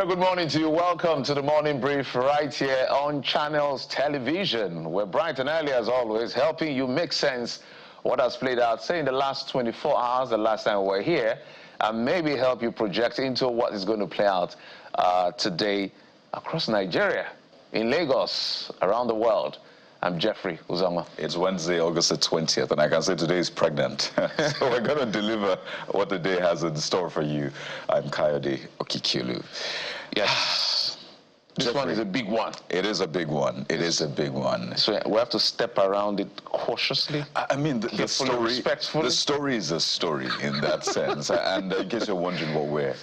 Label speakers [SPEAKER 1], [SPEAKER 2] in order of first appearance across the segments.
[SPEAKER 1] good morning to you. Welcome to the Morning Brief right here on Channels Television. We're bright and early as always, helping you make sense what has played out, say, in the last 24 hours, the last time we were here, and maybe help you project into what is going to play out today across Nigeria, in Lagos, around the world. I'm Jeffrey Uzama.
[SPEAKER 2] It's Wednesday, August the 20th, and I can say today is pregnant. So we're going to deliver what the day has in store for you. I'm Kayode Okikiolu.
[SPEAKER 1] Yes. This
[SPEAKER 2] Jeffrey,
[SPEAKER 1] one is a big one.
[SPEAKER 2] It is a big one. It is a big one.
[SPEAKER 1] So we have to step around it cautiously.
[SPEAKER 2] I mean, the story is a story in that sense. And in case you're wondering what we're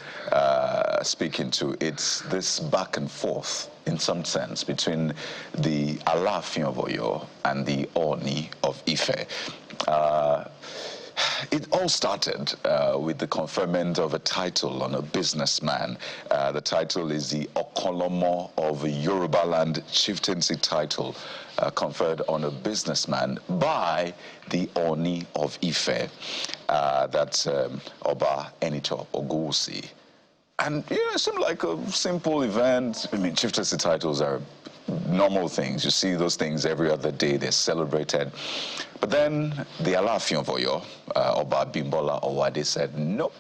[SPEAKER 2] speaking to, it's this back and forth, in some sense, between the Alaafin of Oyo and the Oni of Ife. It all started with the conferment of a title on a businessman. The title is the Okolomo of Yorubaland chieftaincy title, conferred on a businessman by the Oni of Ife. That's Oba Enito Oguwusi. And, you know, it seemed like a simple event. I mean, chieftaincy titles are normal things. You see those things every other day. They're celebrated. But then the Alaafin of Oyo, Oba Bimbola Owade, said, nope,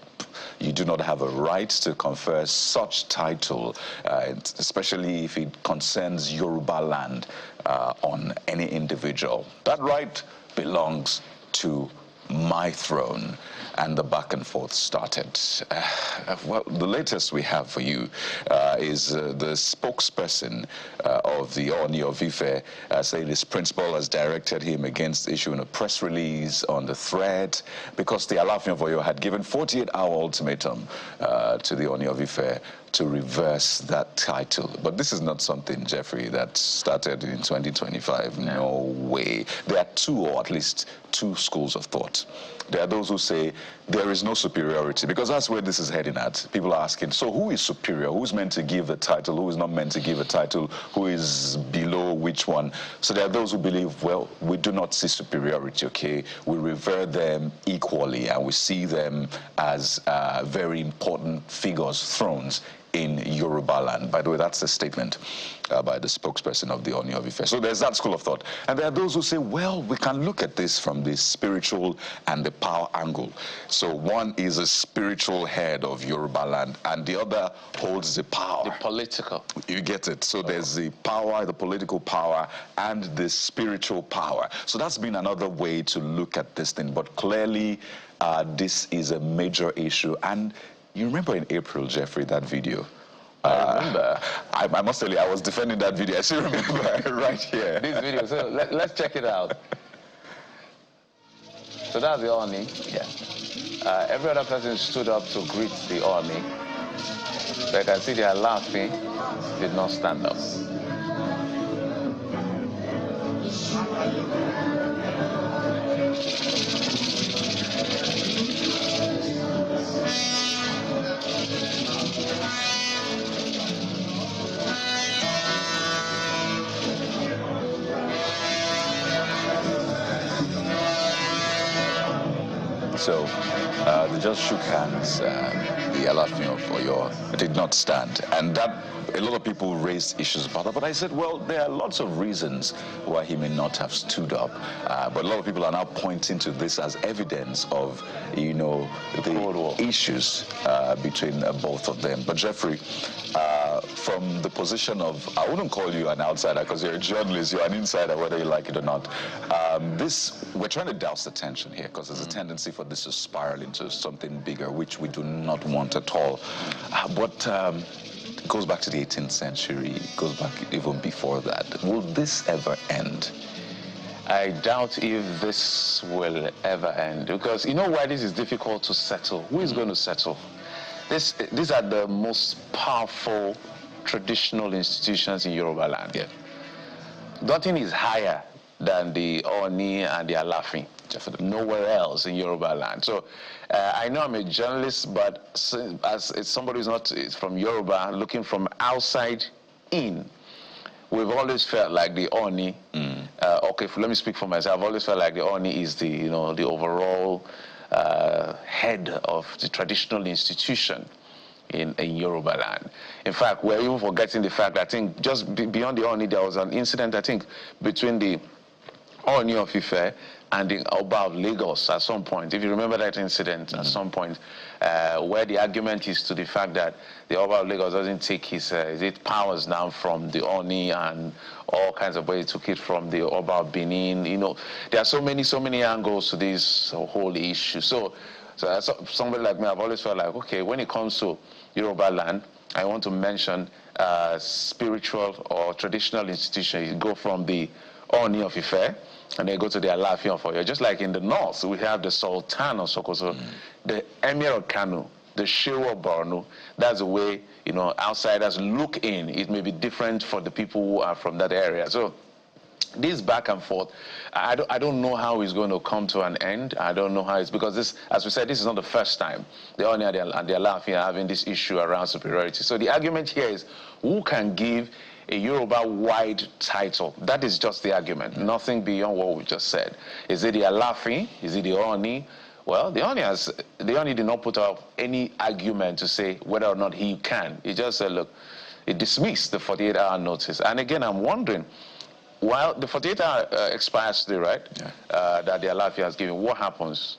[SPEAKER 2] you do not have a right to confer such title, especially if it concerns Yoruba land on any individual. That right belongs to my throne. And the back and forth started. Well, the latest we have for you is the spokesperson of the Oni of Ife saying his principal has directed him against issuing a press release on the thread because the Alaafin of Oyo had given 48-hour ultimatum to the Oni of Ife to reverse that title. But this is not something, Jeffrey, that started in 2025. No way. There are two, or at least two, schools of thought. There are those who say there is no superiority, because that's where this is heading at. People are asking, so who is superior? Who's meant to give a title? Who is not meant to give a title? Who is below which one? So there are those who believe, well, we do not see superiority, okay? We revere them equally, and we see them as very important figures, thrones in Yoruba land. By the way, that's a statement by the spokesperson of the Oni of Ife. So there's that school of thought. And there are those who say, well, we can look at this from the spiritual and the power angle. So one is a spiritual head of Yoruba land, and the other holds the power.
[SPEAKER 1] The political.
[SPEAKER 2] You get it. So there's the power, the political power, and the spiritual power. So that's been another way to look at this thing. But clearly, this is a major issue. And you remember in April, Jeffrey, that video?
[SPEAKER 1] I remember.
[SPEAKER 2] I must tell you, I was defending that video. I still remember right here.
[SPEAKER 1] This video, so let's check it out. So that's the Oni.
[SPEAKER 2] Yeah.
[SPEAKER 1] Every other person stood up to greet the Oni. So you can see they are laughing, did not stand up.
[SPEAKER 2] So they just shook hands. The Alaafin of Oyo did not stand. And that, a lot of people raised issues about that. But I said, well, there are lots of reasons why he may not have stood up. But a lot of people are now pointing to this as evidence of, you know, the issues between both of them. But Jeffrey, from the position of, I wouldn't call you an outsider because you're a journalist, you're an insider, whether you like it or not. We're trying to douse the tension here because there's a tendency for this to spiral into something bigger, which we do not want at all. But it goes back to the 18th century, it goes back even before that. Will this ever end?
[SPEAKER 1] I doubt if this will ever end, because you know why this is difficult to settle? Who is going to settle? These are the most powerful traditional institutions in Yoruba land.
[SPEAKER 2] Yeah.
[SPEAKER 1] Nothing is higher than the Oni and the Alaafin. Definitely. Nowhere else in Yoruba land. So I know I'm a journalist, but as somebody who's not from Yoruba, looking from outside in, we've always felt like the Oni. Okay, let me speak for myself. I've always felt like the Oni is the, you know, the overall head of the traditional institution. in Yoruba land. In fact, we're even forgetting the fact that I think just beyond the Oni, there was an incident, I think, between the Oni of Ife and the Oba of Lagos at some point. If you remember that incident at some point, where the argument is to the fact that the Oba of Lagos doesn't take his powers now from the Oni and all kinds of ways. He took it from the Oba of Benin. You know, there are so many angles to this whole issue. So as somebody like me, I've always felt like, okay, when it comes to Yoruba land, I want to mention spiritual or traditional institutions. You go from the Oni of Ife, and they go to the Alaafin of Oyo. Just like in the north, we have the Sultan of Sokoto, the Emir of Kano, the Shehu of Borno. That's the way, you know, outsiders look in. It may be different for the people who are from that area. So this back and forth, I don't know how it's going to come to an end. I don't know how it's, because this, as we said, this is not the first time the Oni and the Alaafin are having this issue around superiority. So the argument here is, who can give a Yoruba-wide title? That is just the argument, nothing beyond what we just said. Is it the Alaafin? Is it the Oni? Well, the Oni did not put up any argument to say whether or not he can. He just said, look, he dismissed the 48-hour notice. And again, I'm wondering, while the 48-hour expires today, right? Yeah. That the Alaafin has given, what happens?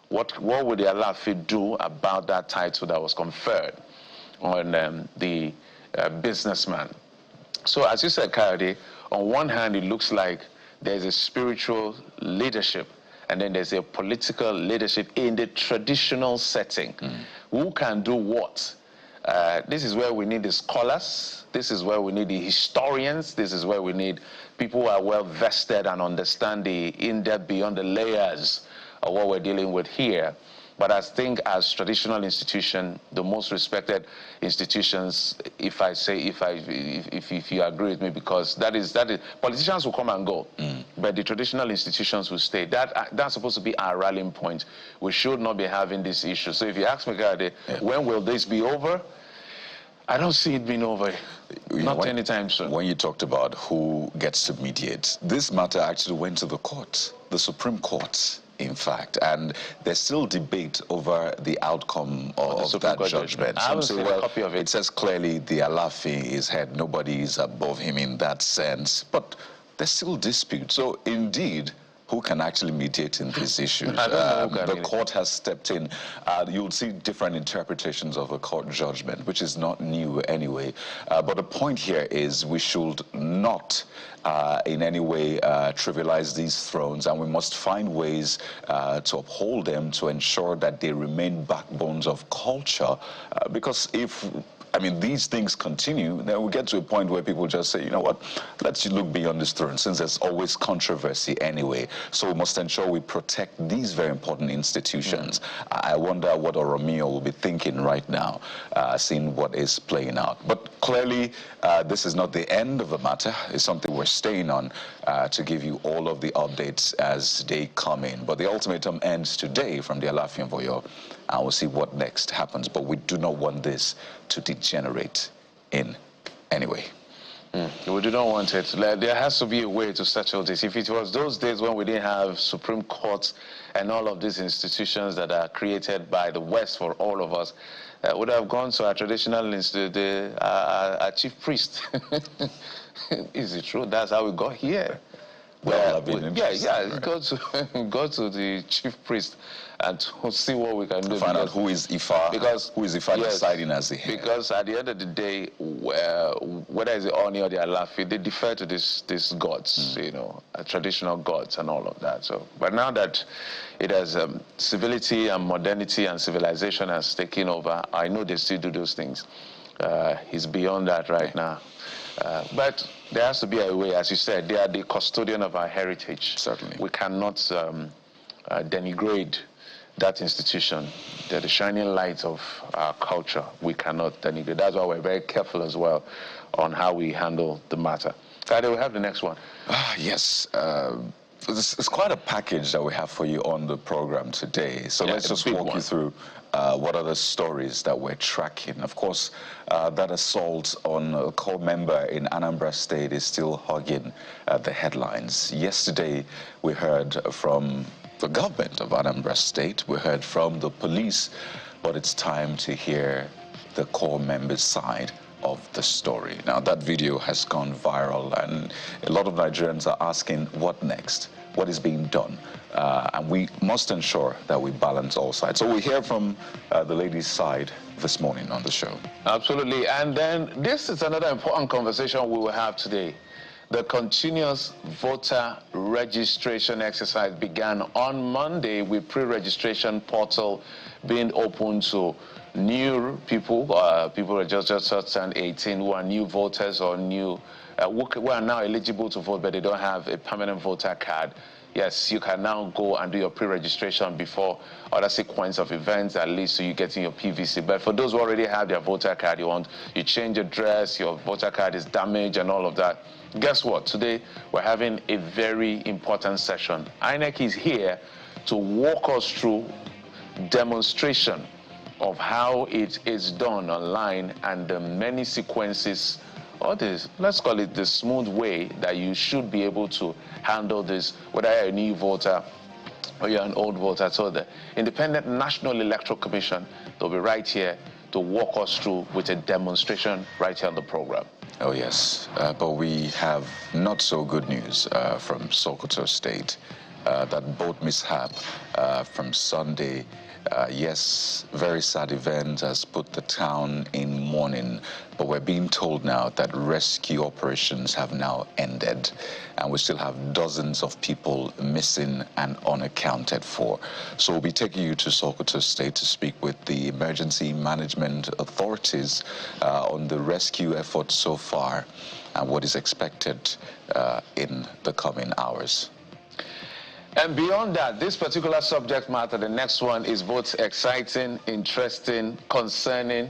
[SPEAKER 1] What would the Alaafin do about that title that was conferred on the businessman? So as you said, Kayode, on one hand, it looks like there's a spiritual leadership, and then there's a political leadership in the traditional setting. Who can do what? This is where we need the scholars. This is where we need the historians. This is where we need people who are well vested and understand the in-depth beyond the layers of what we're dealing with here. But I think as traditional institution, the most respected institutions, if you agree with me, because that is politicians will come and go, but the traditional institutions will stay. That's supposed to be our rallying point. We should not be having this issue. So if you ask me, when will this be over? I don't see it being over. Not anytime soon.
[SPEAKER 2] When you talked about who gets to mediate, this matter actually went to the court, the Supreme Court, in fact, and there's still debate over the outcome of that judgment.
[SPEAKER 1] I haven't seen a copy of it.
[SPEAKER 2] It says clearly the Alaafin is head, nobody is above him in that sense, but there's still dispute. So indeed, who can actually mediate in these issues? The court has stepped in. You'll see different interpretations of a court judgment, which is not new anyway. But the point here is we should not in any way trivialize these thrones, and we must find ways to uphold them to ensure that they remain backbones of culture. Because if these things continue, then we get to a point where people just say, you know what, let's look beyond this throne, since there's always controversy anyway. So we must ensure we protect these very important institutions. I wonder what Oromio will be thinking right now, seeing what is playing out. But clearly, this is not the end of the matter. It's something we're staying on to give you all of the updates as they come in. But the ultimatum ends today from the Alaafin of Oyo, and we'll see what next happens. But we do not want this to degenerate in any way.
[SPEAKER 1] We do not want it. There has to be a way to settle this. If it was those days when we didn't have Supreme Courts and all of these institutions that are created by the West for all of us, would have gone to our traditional institute, our chief priest. Is it true? That's how we got here.
[SPEAKER 2] Well,
[SPEAKER 1] go to the chief priest and to see what we can do.
[SPEAKER 2] Find out who is Ifa deciding as the head.
[SPEAKER 1] Because at the end of the day, whether it's the Oni or the Alaafin, they defer to these gods, you know, traditional gods and all of that. So, but now that it has civility and modernity and civilization has taken over, I know they still do those things. He's beyond that right now. But there has to be a way, as you said, they are the custodian of our heritage.
[SPEAKER 2] Certainly.
[SPEAKER 1] We cannot denigrate that institution. They're the shining light of our culture. We cannot denigrate. That's why we're very careful as well on how we handle the matter. Friday, we have the next one.
[SPEAKER 2] Yes. It's quite a package that we have for you on the program today. So let's just walk you through what are the stories that we're tracking. Of course, that assault on a core member in Anambra State is still hogging the headlines. Yesterday, we heard from the government of Anambra State. We heard from the police, but it's time to hear the core members' side of the story. Now, that video has gone viral, and a lot of Nigerians are asking, what next? What is being done? And we must ensure that we balance all sides. So we hear from the ladies' side this morning on the show.
[SPEAKER 1] Absolutely. And then this is another important conversation we will have today. The continuous voter registration exercise began on Monday with pre-registration portal being open to new people, people who just turned 18, who are new voters or new, who are now eligible to vote, but they don't have a permanent voter card. Yes, you can now go and do your pre-registration before other sequence of events that leads to you getting your PVC. But for those who already have their voter card, you change address, your voter card is damaged and all of that. Guess what? Today, we're having a very important session. INEC is here to walk us through demonstration of how it is done online and the many sequences, or this, let's call it the smooth way that you should be able to handle this, whether you're a new voter or you're an old voter. So the Independent National Electoral Commission, they'll be right here to walk us through with a demonstration right here on the program.
[SPEAKER 2] Oh, yes, but we have not so good news from Sokoto State. That boat mishap from Sunday, yes, very sad event, has put the town in mourning, but we're being told now that rescue operations have now ended, and we still have dozens of people missing and unaccounted for. So we'll be taking you to Sokoto State to speak with the emergency management authorities on the rescue efforts so far and what is expected in the coming hours.
[SPEAKER 1] And beyond that, this particular subject matter, the next one, is both exciting, interesting, concerning,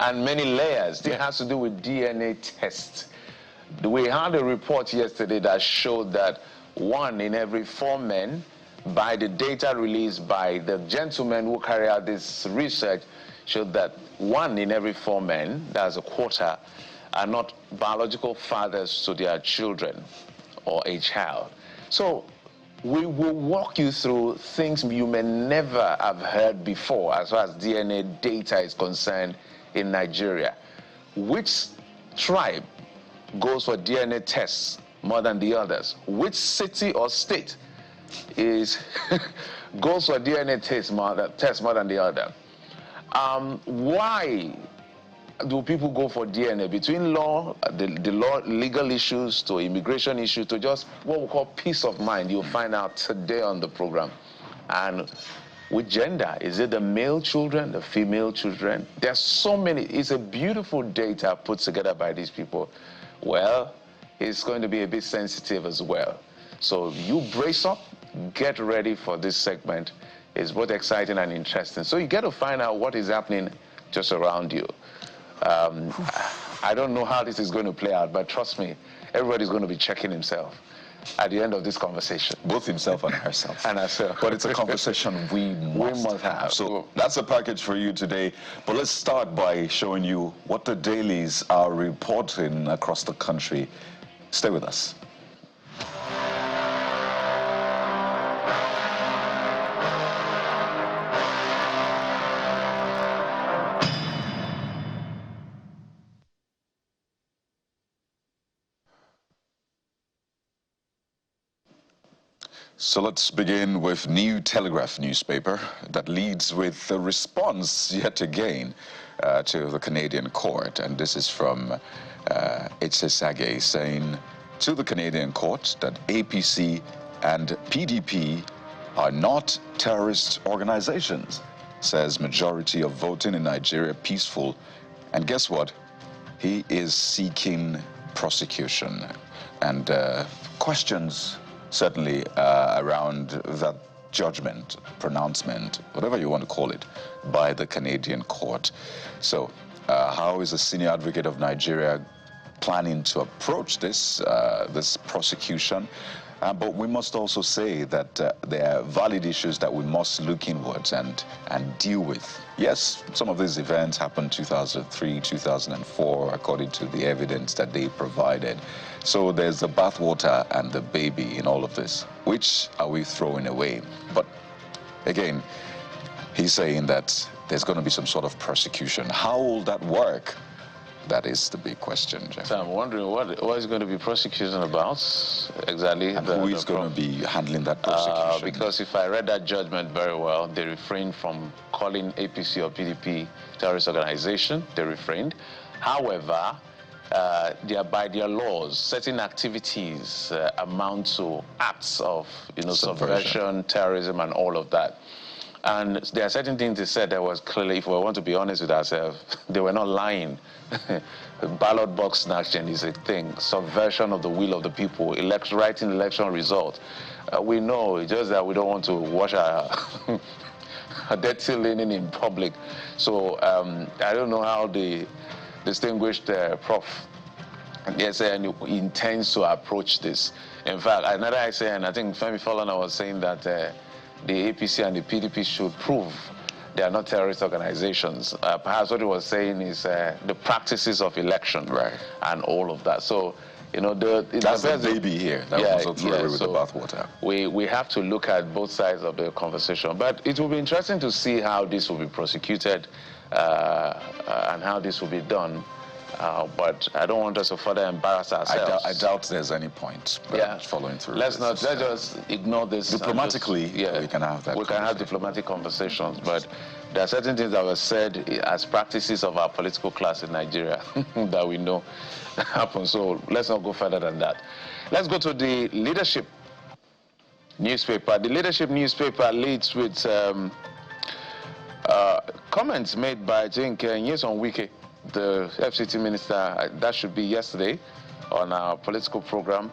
[SPEAKER 1] and many layers. It has to do with DNA tests. We had a report yesterday that showed that 1 in every 4 men, by the data released by the gentlemen who carry out this research, showed that 1 in every 4 men, that's a quarter, are not biological fathers to their children or a child. So we will walk you through things you may never have heard before as far as DNA data is concerned in Nigeria. Which tribe goes for DNA tests more than the others? Which city or state goes for DNA tests more than the other? Why do people go for DNA? Between law, the law, legal issues to immigration issues to just what we call peace of mind, you'll find out today on the program. And with gender, is it the male children, the female children? There's so many. It's a beautiful data put together by these people. Well, it's going to be a bit sensitive as well. So you brace up, get ready for this segment. It's both exciting and interesting. So you get to find out what is happening just around you. I don't know how this is going to play out, but trust me, everybody's going to be checking himself at the end of this conversation.
[SPEAKER 2] Both himself and herself.
[SPEAKER 1] And herself.
[SPEAKER 2] But it's a conversation we must have. So that's a package for you today. But let's start by showing you what the dailies are reporting across the country. Stay with us. So let's begin with New Telegraph newspaper that leads with the response yet again to the Canadian court. And this is from Sage saying to the Canadian court that APC and PDP are not terrorist organizations, says majority of voting in Nigeria peaceful. And guess what? He is seeking prosecution and questions certainly around that judgment, pronouncement, whatever you want to call it, by the Canadian court. So how is the senior advocate of Nigeria planning to approach this, this prosecution? But we must also say that there are valid issues that we must look inwards and deal with. Yes, some of these events happened 2003, 2004, according to the evidence that they provided. So there's the bathwater and the baby in all of this. Which are we throwing away? But again, He's saying that there's going to be some sort of prosecution. How will that work? That is the big question, Jeff.
[SPEAKER 1] So I'm wondering what is going to be prosecution about exactly.
[SPEAKER 2] And who is going to be handling that prosecution?
[SPEAKER 1] Because if I read that judgment very well, they refrained from calling APC or PDP terrorist organization. They refrained. However, by their laws, certain activities amount to acts of, subversion, terrorism, and all of that. And there are certain things they said that was clearly, if we want to be honest with ourselves, they were not lying. Ballot box snatching is a thing. Subversion of the will of the people. Writing election results. We know, it's just that we don't want to wash our dirty linen in public. So I don't know how the distinguished Prof. SAN intends to approach this. In fact, another SAN, I think Femi Falana was saying that the APC and the PDP should prove they are not terrorist organizations. Perhaps what he was saying is the practices of election, right, and all of that. So, that's the baby here. That was also thrown away with the bathwater. We have to look at both sides of the conversation. But it will be interesting to see how this will be prosecuted and how this will be done. But I don't want us to further embarrass ourselves.
[SPEAKER 2] I doubt there's any point following through.
[SPEAKER 1] Let's just ignore this.
[SPEAKER 2] Diplomatically, we can have that.
[SPEAKER 1] We can have diplomatic conversations, but there are certain things that were said as practices of our political class in Nigeria that we know happen. So let's not go further than that. Let's go to the Leadership newspaper. The Leadership newspaper leads with comments made by, I think, Nyesom Wike, the FCT minister. That should be yesterday on our political program,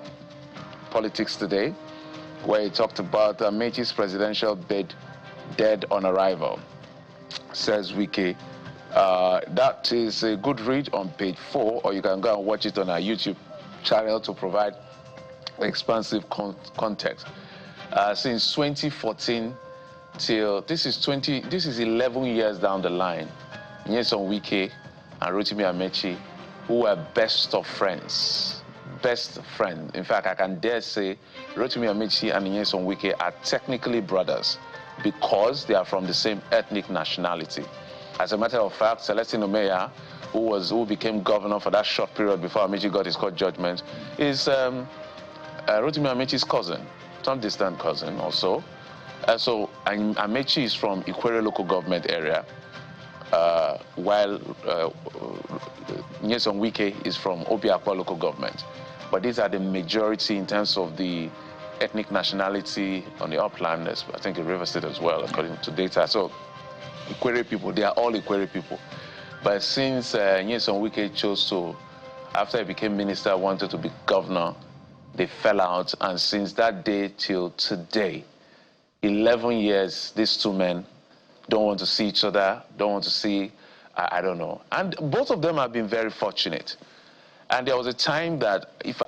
[SPEAKER 1] Politics Today, where he talked about Amechi's presidential bid dead on arrival. Says Wike. That is a good read on page 4, or you can go and watch it on our YouTube channel to provide expansive context. Since 2014 till this is 11 years down the line, Nyesom Wike and Rotimi Amechi, who were best of friends. Best friend. In fact, I can dare say Rotimi Amechi and Nyesom Wike are technically brothers because they are from the same ethnic nationality. As a matter of fact, Celestine Omeya, who became governor for that short period before Amechi got his court judgment, is Rotimi Amechi's cousin, some distant cousin also. So Amechi is from Ikwere local government area, while Nyesom Wike is from Obiakwa local government. But these are the majority in terms of the ethnic nationality on the upland, I think in River State as well, according to data. So Ikwere people, they are all Ikwere people. But since Nyesom Wike chose to, after he became minister, wanted to be governor, they fell out. And since that day till today, 11 years, these two men don't want to see each other, don't want to see, I don't know. And both of them have been very fortunate. And there was a time that, if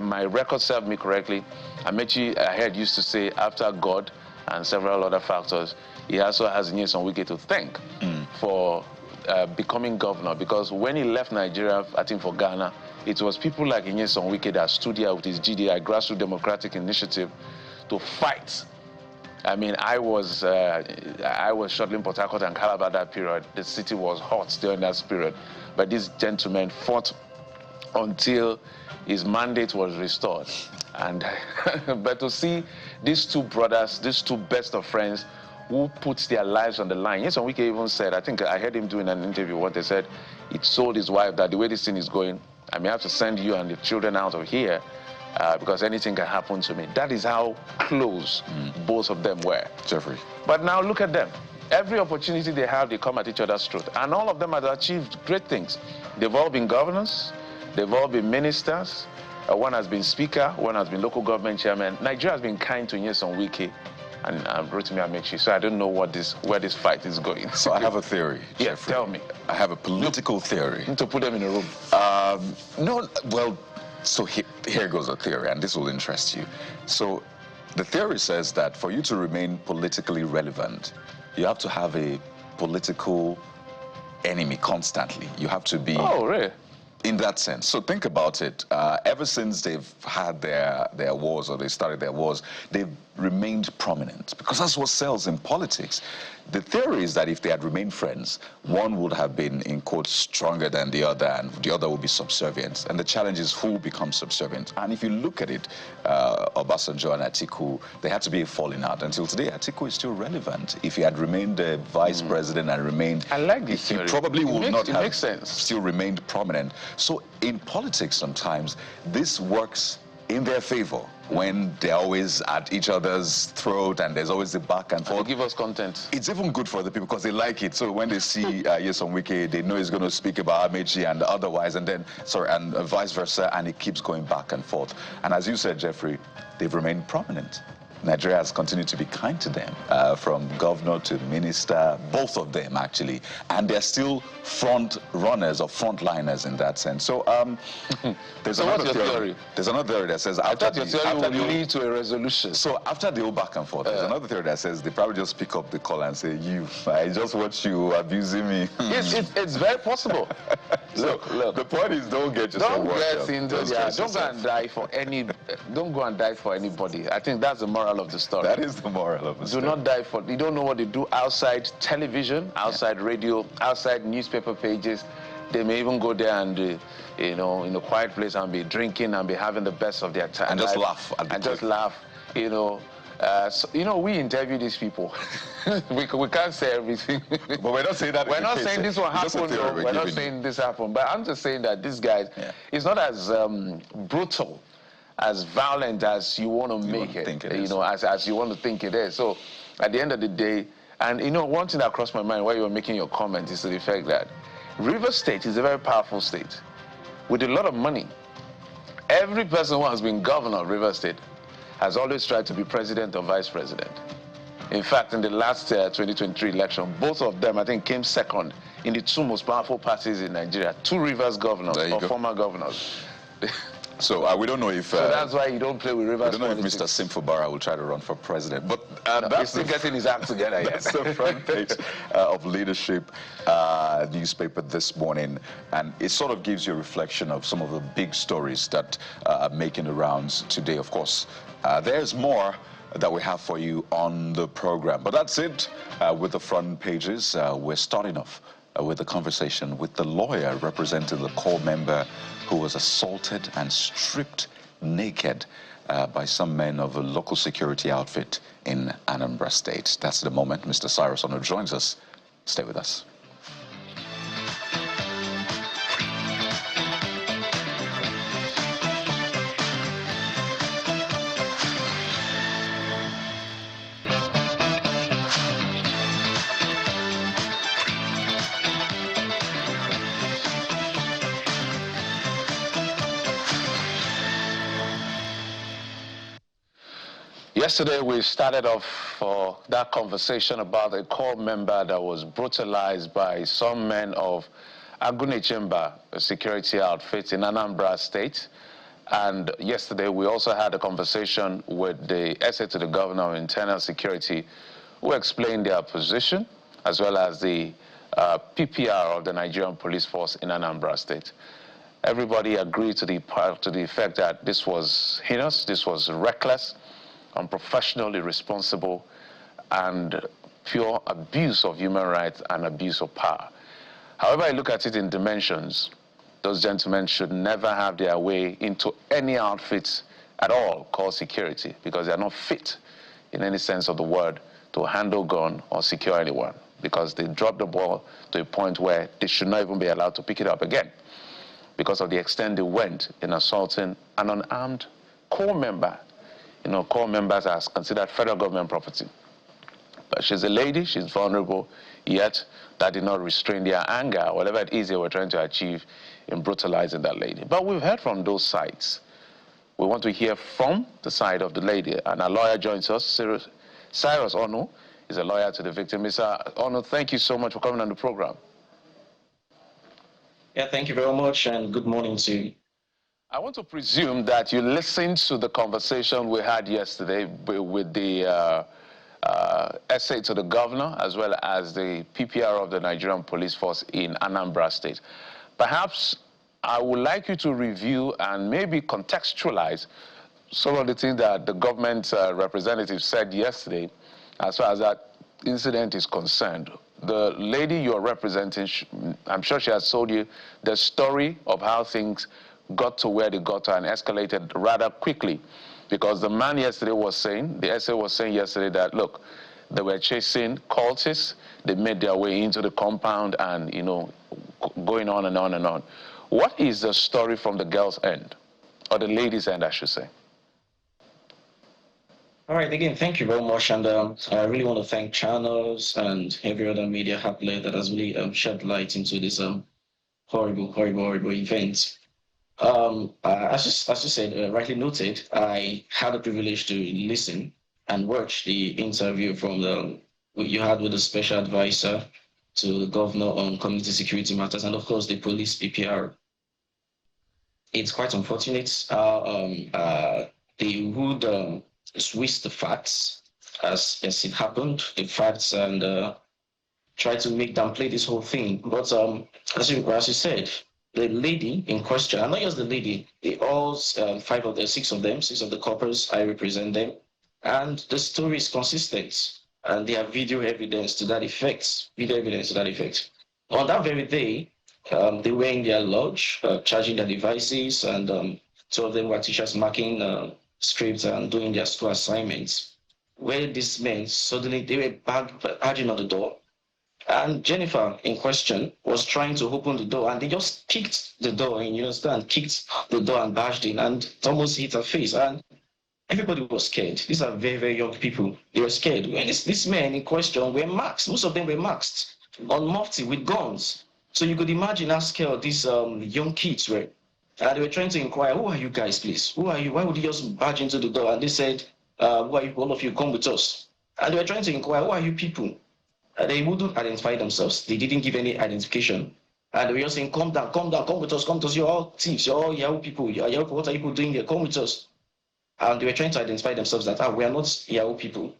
[SPEAKER 1] my records serve me correctly, Amechi, I heard, used to say, after God and several other factors, he also has Nyesom Wike to thank for becoming governor. Because when he left Nigeria, I think for Ghana, it was people like Nyesom Wike that stood here with his GDI, Grassroots Democratic Initiative, to fight. I mean, I was shuttling Port Harcourt and Calabar that period. The city was hot during that period. But these gentlemen fought until his mandate was restored. And but to see these two brothers, these two best of friends, who put their lives on the line. Nyesom Wike even said, I think I heard him doing an interview, what they said, he told his wife that the way this thing is going, I may have to send you and the children out of here because anything can happen to me. That is how close both of them were.
[SPEAKER 2] Jeffrey.
[SPEAKER 1] But now look at them. Every opportunity they have, they come at each other's throat. And all of them have achieved great things. They've all been governors. They've all been ministers. One has been speaker. One has been local government chairman. Nigeria has been kind to Nyesom Wike and Rotimi Amechi. So I don't know where this fight is going.
[SPEAKER 2] So I have a theory.
[SPEAKER 1] Yes, Jeffrey. Tell me.
[SPEAKER 2] I have a political theory.
[SPEAKER 1] To put them in a room.
[SPEAKER 2] No, well, so here goes a theory, and this will interest you. So the theory says that for you to remain politically relevant, you have to have a political enemy constantly. You have to be...
[SPEAKER 1] Oh, really?
[SPEAKER 2] in that sense. So think about it. Ever since they've had their wars, or they started their wars, they've remained prominent, because that's what sells in politics. The theory is that if they had remained friends, one would have been, in quotes, stronger than the other, and the other would be subservient. And the challenge is who becomes subservient. And if you look at it, Obasanjo and Atiku, they had to be a falling out. Until today, Atiku is still relevant. If he had remained the vice president and remained,
[SPEAKER 1] I like this
[SPEAKER 2] he
[SPEAKER 1] theory.
[SPEAKER 2] probably would not have
[SPEAKER 1] sense.
[SPEAKER 2] Still remained prominent. So in politics, sometimes this works in their favor when they're always at each other's throat and there's always the back and forth.
[SPEAKER 1] And they give us content.
[SPEAKER 2] It's even good for the people because they like it. So when they see Yeson Wike, they know he's going to speak about Amechi and otherwise, and then, and vice versa, and it keeps going back and forth. And as you said, Jeffrey, they've remained prominent. Nigeria has continued to be kind to them, from governor to minister, both of them actually, and they're still front runners or frontliners in that sense. So there's another theory. There's another theory that says after
[SPEAKER 1] your theory will lead to a resolution.
[SPEAKER 2] So after they go back and forth, there's another theory that says they probably just pick up the call and say, I just watch you abusing me.
[SPEAKER 1] It's very possible.
[SPEAKER 2] Look, the point is, don't get yourself worked up.
[SPEAKER 1] Don't go and die for don't go and die for anybody. I think that's the moral of the story.
[SPEAKER 2] That is the moral of the story.
[SPEAKER 1] Do not die for, you don't know what they do outside television, outside radio, outside newspaper pages. They may even go there and, in a quiet place and be drinking and be having the best of their time.
[SPEAKER 2] And just laugh.
[SPEAKER 1] Just laugh, we interview these people. we can't say everything.
[SPEAKER 2] But we're not saying that.
[SPEAKER 1] We're not saying this will happen. We're not saying this happened. But I'm just saying that these guys, it's not as brutal, as violent as you want to make it. As you want to think it is. So at the end of the day, and one thing that crossed my mind while you were making your comment is to the effect that Rivers State is a very powerful state with a lot of money. Every person who has been governor of Rivers State has always tried to be president or vice president. In fact, in the last 2023 election, both of them, I think, came second in the two most powerful parties in Nigeria, two Rivers governors or former governors.
[SPEAKER 2] So we don't know if...
[SPEAKER 1] so that's why you don't play with Rivers.
[SPEAKER 2] We don't know if Mr. Simfobara will try to run for president. But
[SPEAKER 1] he's still getting his act together yet.
[SPEAKER 2] That's the front page of Leadership newspaper this morning. And it sort of gives you a reflection of some of the big stories that are making the rounds today. Of course, there's more that we have for you on the program. But that's it with the front pages. We're starting off with a conversation with the lawyer representing the core member who was assaulted and stripped naked by some men of a local security outfit in Anambra State. That's the moment. Mr. Cyrus Ono joins us. Stay with us.
[SPEAKER 1] Yesterday, we started off that conversation about a core member that was brutalized by some men of Agunechemba, a security outfit in Anambra State. And yesterday, we also had a conversation with the SA to the Governor of Internal Security, who explained their position, as well as the PPR of the Nigerian Police Force in Anambra State. Everybody agreed to the effect that this was heinous, this was reckless, unprofessional, irresponsible, and pure abuse of human rights and abuse of power. However I look at it in dimensions, those gentlemen should never have their way into any outfits at all called security, because they are not fit in any sense of the word to handle gun or secure anyone, because they dropped the ball to a point where they should not even be allowed to pick it up again because of the extent they went in assaulting an unarmed core member. Core members are considered federal government property. But she's a lady, she's vulnerable, yet that did not restrain their anger, whatever it is they were trying to achieve in brutalizing that lady. But we've heard from those sides. We want to hear from the side of the lady, and our lawyer joins us. Cyrus Ono is a lawyer to the victim. Mr. Ono, thank you so much for coming on the program.
[SPEAKER 3] Yeah, thank you very much, and good morning to you.
[SPEAKER 1] I want to presume that you listened to the conversation we had yesterday with the SA to the governor, as well as the PPR of the Nigerian Police Force in Anambra State. Perhaps I would like you to review and maybe contextualize some of the things that the government representative said yesterday as far as that incident is concerned. The lady you're representing, I'm sure she has told you the story of how things got to where they got to and escalated rather quickly. Because the man yesterday was saying, the essay was saying yesterday that, look, they were chasing cultists, they made their way into the compound and, you know, going on and on and on. What is the story from the girl's end, or the lady's end, I should say?
[SPEAKER 3] All right, again, thank you very much. And I really want to thank channels and every other media outlet that has really shed light into this horrible event. As you said, rightly noted, I had the privilege to listen and watch the interview from you had with the special advisor to the governor on community security matters, and of course the police PPR. It's quite unfortunate they would twist the facts as it happened, the facts, and try to make them play this whole thing. But as you said, the lady in question, and not just the lady, they all six of the coppers, I represent them, and the story is consistent, and they have video evidence to that effect. On that very day, they were in their lodge, charging their devices, and two of them were teachers marking scripts and doing their school assignments. Where these men suddenly they were barging on the door, and Jennifer in question was trying to open the door, and they just kicked the door in, kicked the door and bashed in, and it almost hit her face. And everybody was scared. These are very, very young people. They were scared. And these men in question were masked. Most of them were masked on mufti with guns. So you could imagine how scared these young kids were. And they were trying to inquire, who are you guys, please? Who are you? Why would you just barge into the door? And they said, who are you? All of you, come with us. And they were trying to inquire, who are you people? They wouldn't identify themselves. They didn't give any identification. And they were just saying, come down, come with us, come to us. You're all thieves, you're all Yahoo people. What are you people doing here? Come with us. And they were trying to identify themselves that, we are not Yahoo people.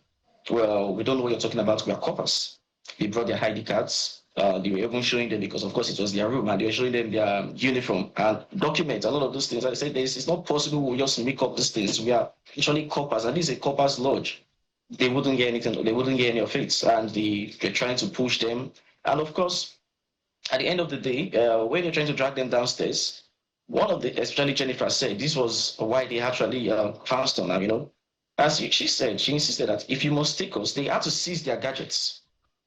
[SPEAKER 3] Well, we don't know what you're talking about. We are coppers. They brought their ID cards. They were even showing them, because of course it was their room, and they were showing them their uniform and documents, a lot of those things. And they said, it's not possible we just make up these things. We are actually coppers, and this is a coppers lodge. They wouldn't get anything, they wouldn't get any of it, and they were trying to push them. And of course, at the end of the day, when they're trying to drag them downstairs, one of the, especially Jennifer, said this was why they actually pounced on them, As she said, she insisted that if you must take us, they had to seize their gadgets.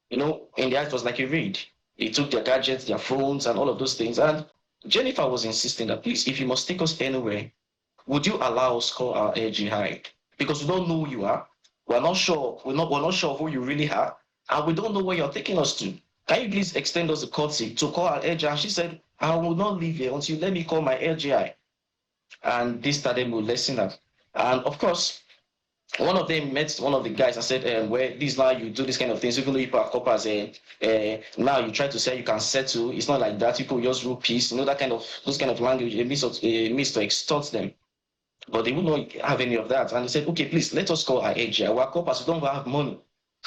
[SPEAKER 3] In the act was like a raid. They took their gadgets, their phones, and all of those things. And Jennifer was insisting that, please, if you must take us anywhere, would you allow us to call our LGI? Because we don't know who you are. We're not sure. We're not sure who you really are, and we don't know where you're taking us to. Can you please extend us the courtesy to call our LGI? And she said, I will not leave here until you let me call my LGI. And they started molesting her. And of course, one of them met one of the guys and said, well, this now you do this kind of things, even though you are coppers, now you try to say you can settle. It's not like that. People just rule peace, those kind of language, it means to extort them. But they would not have any of that. And they said, okay, please, let us call our agent. We're coppers, we don't have money.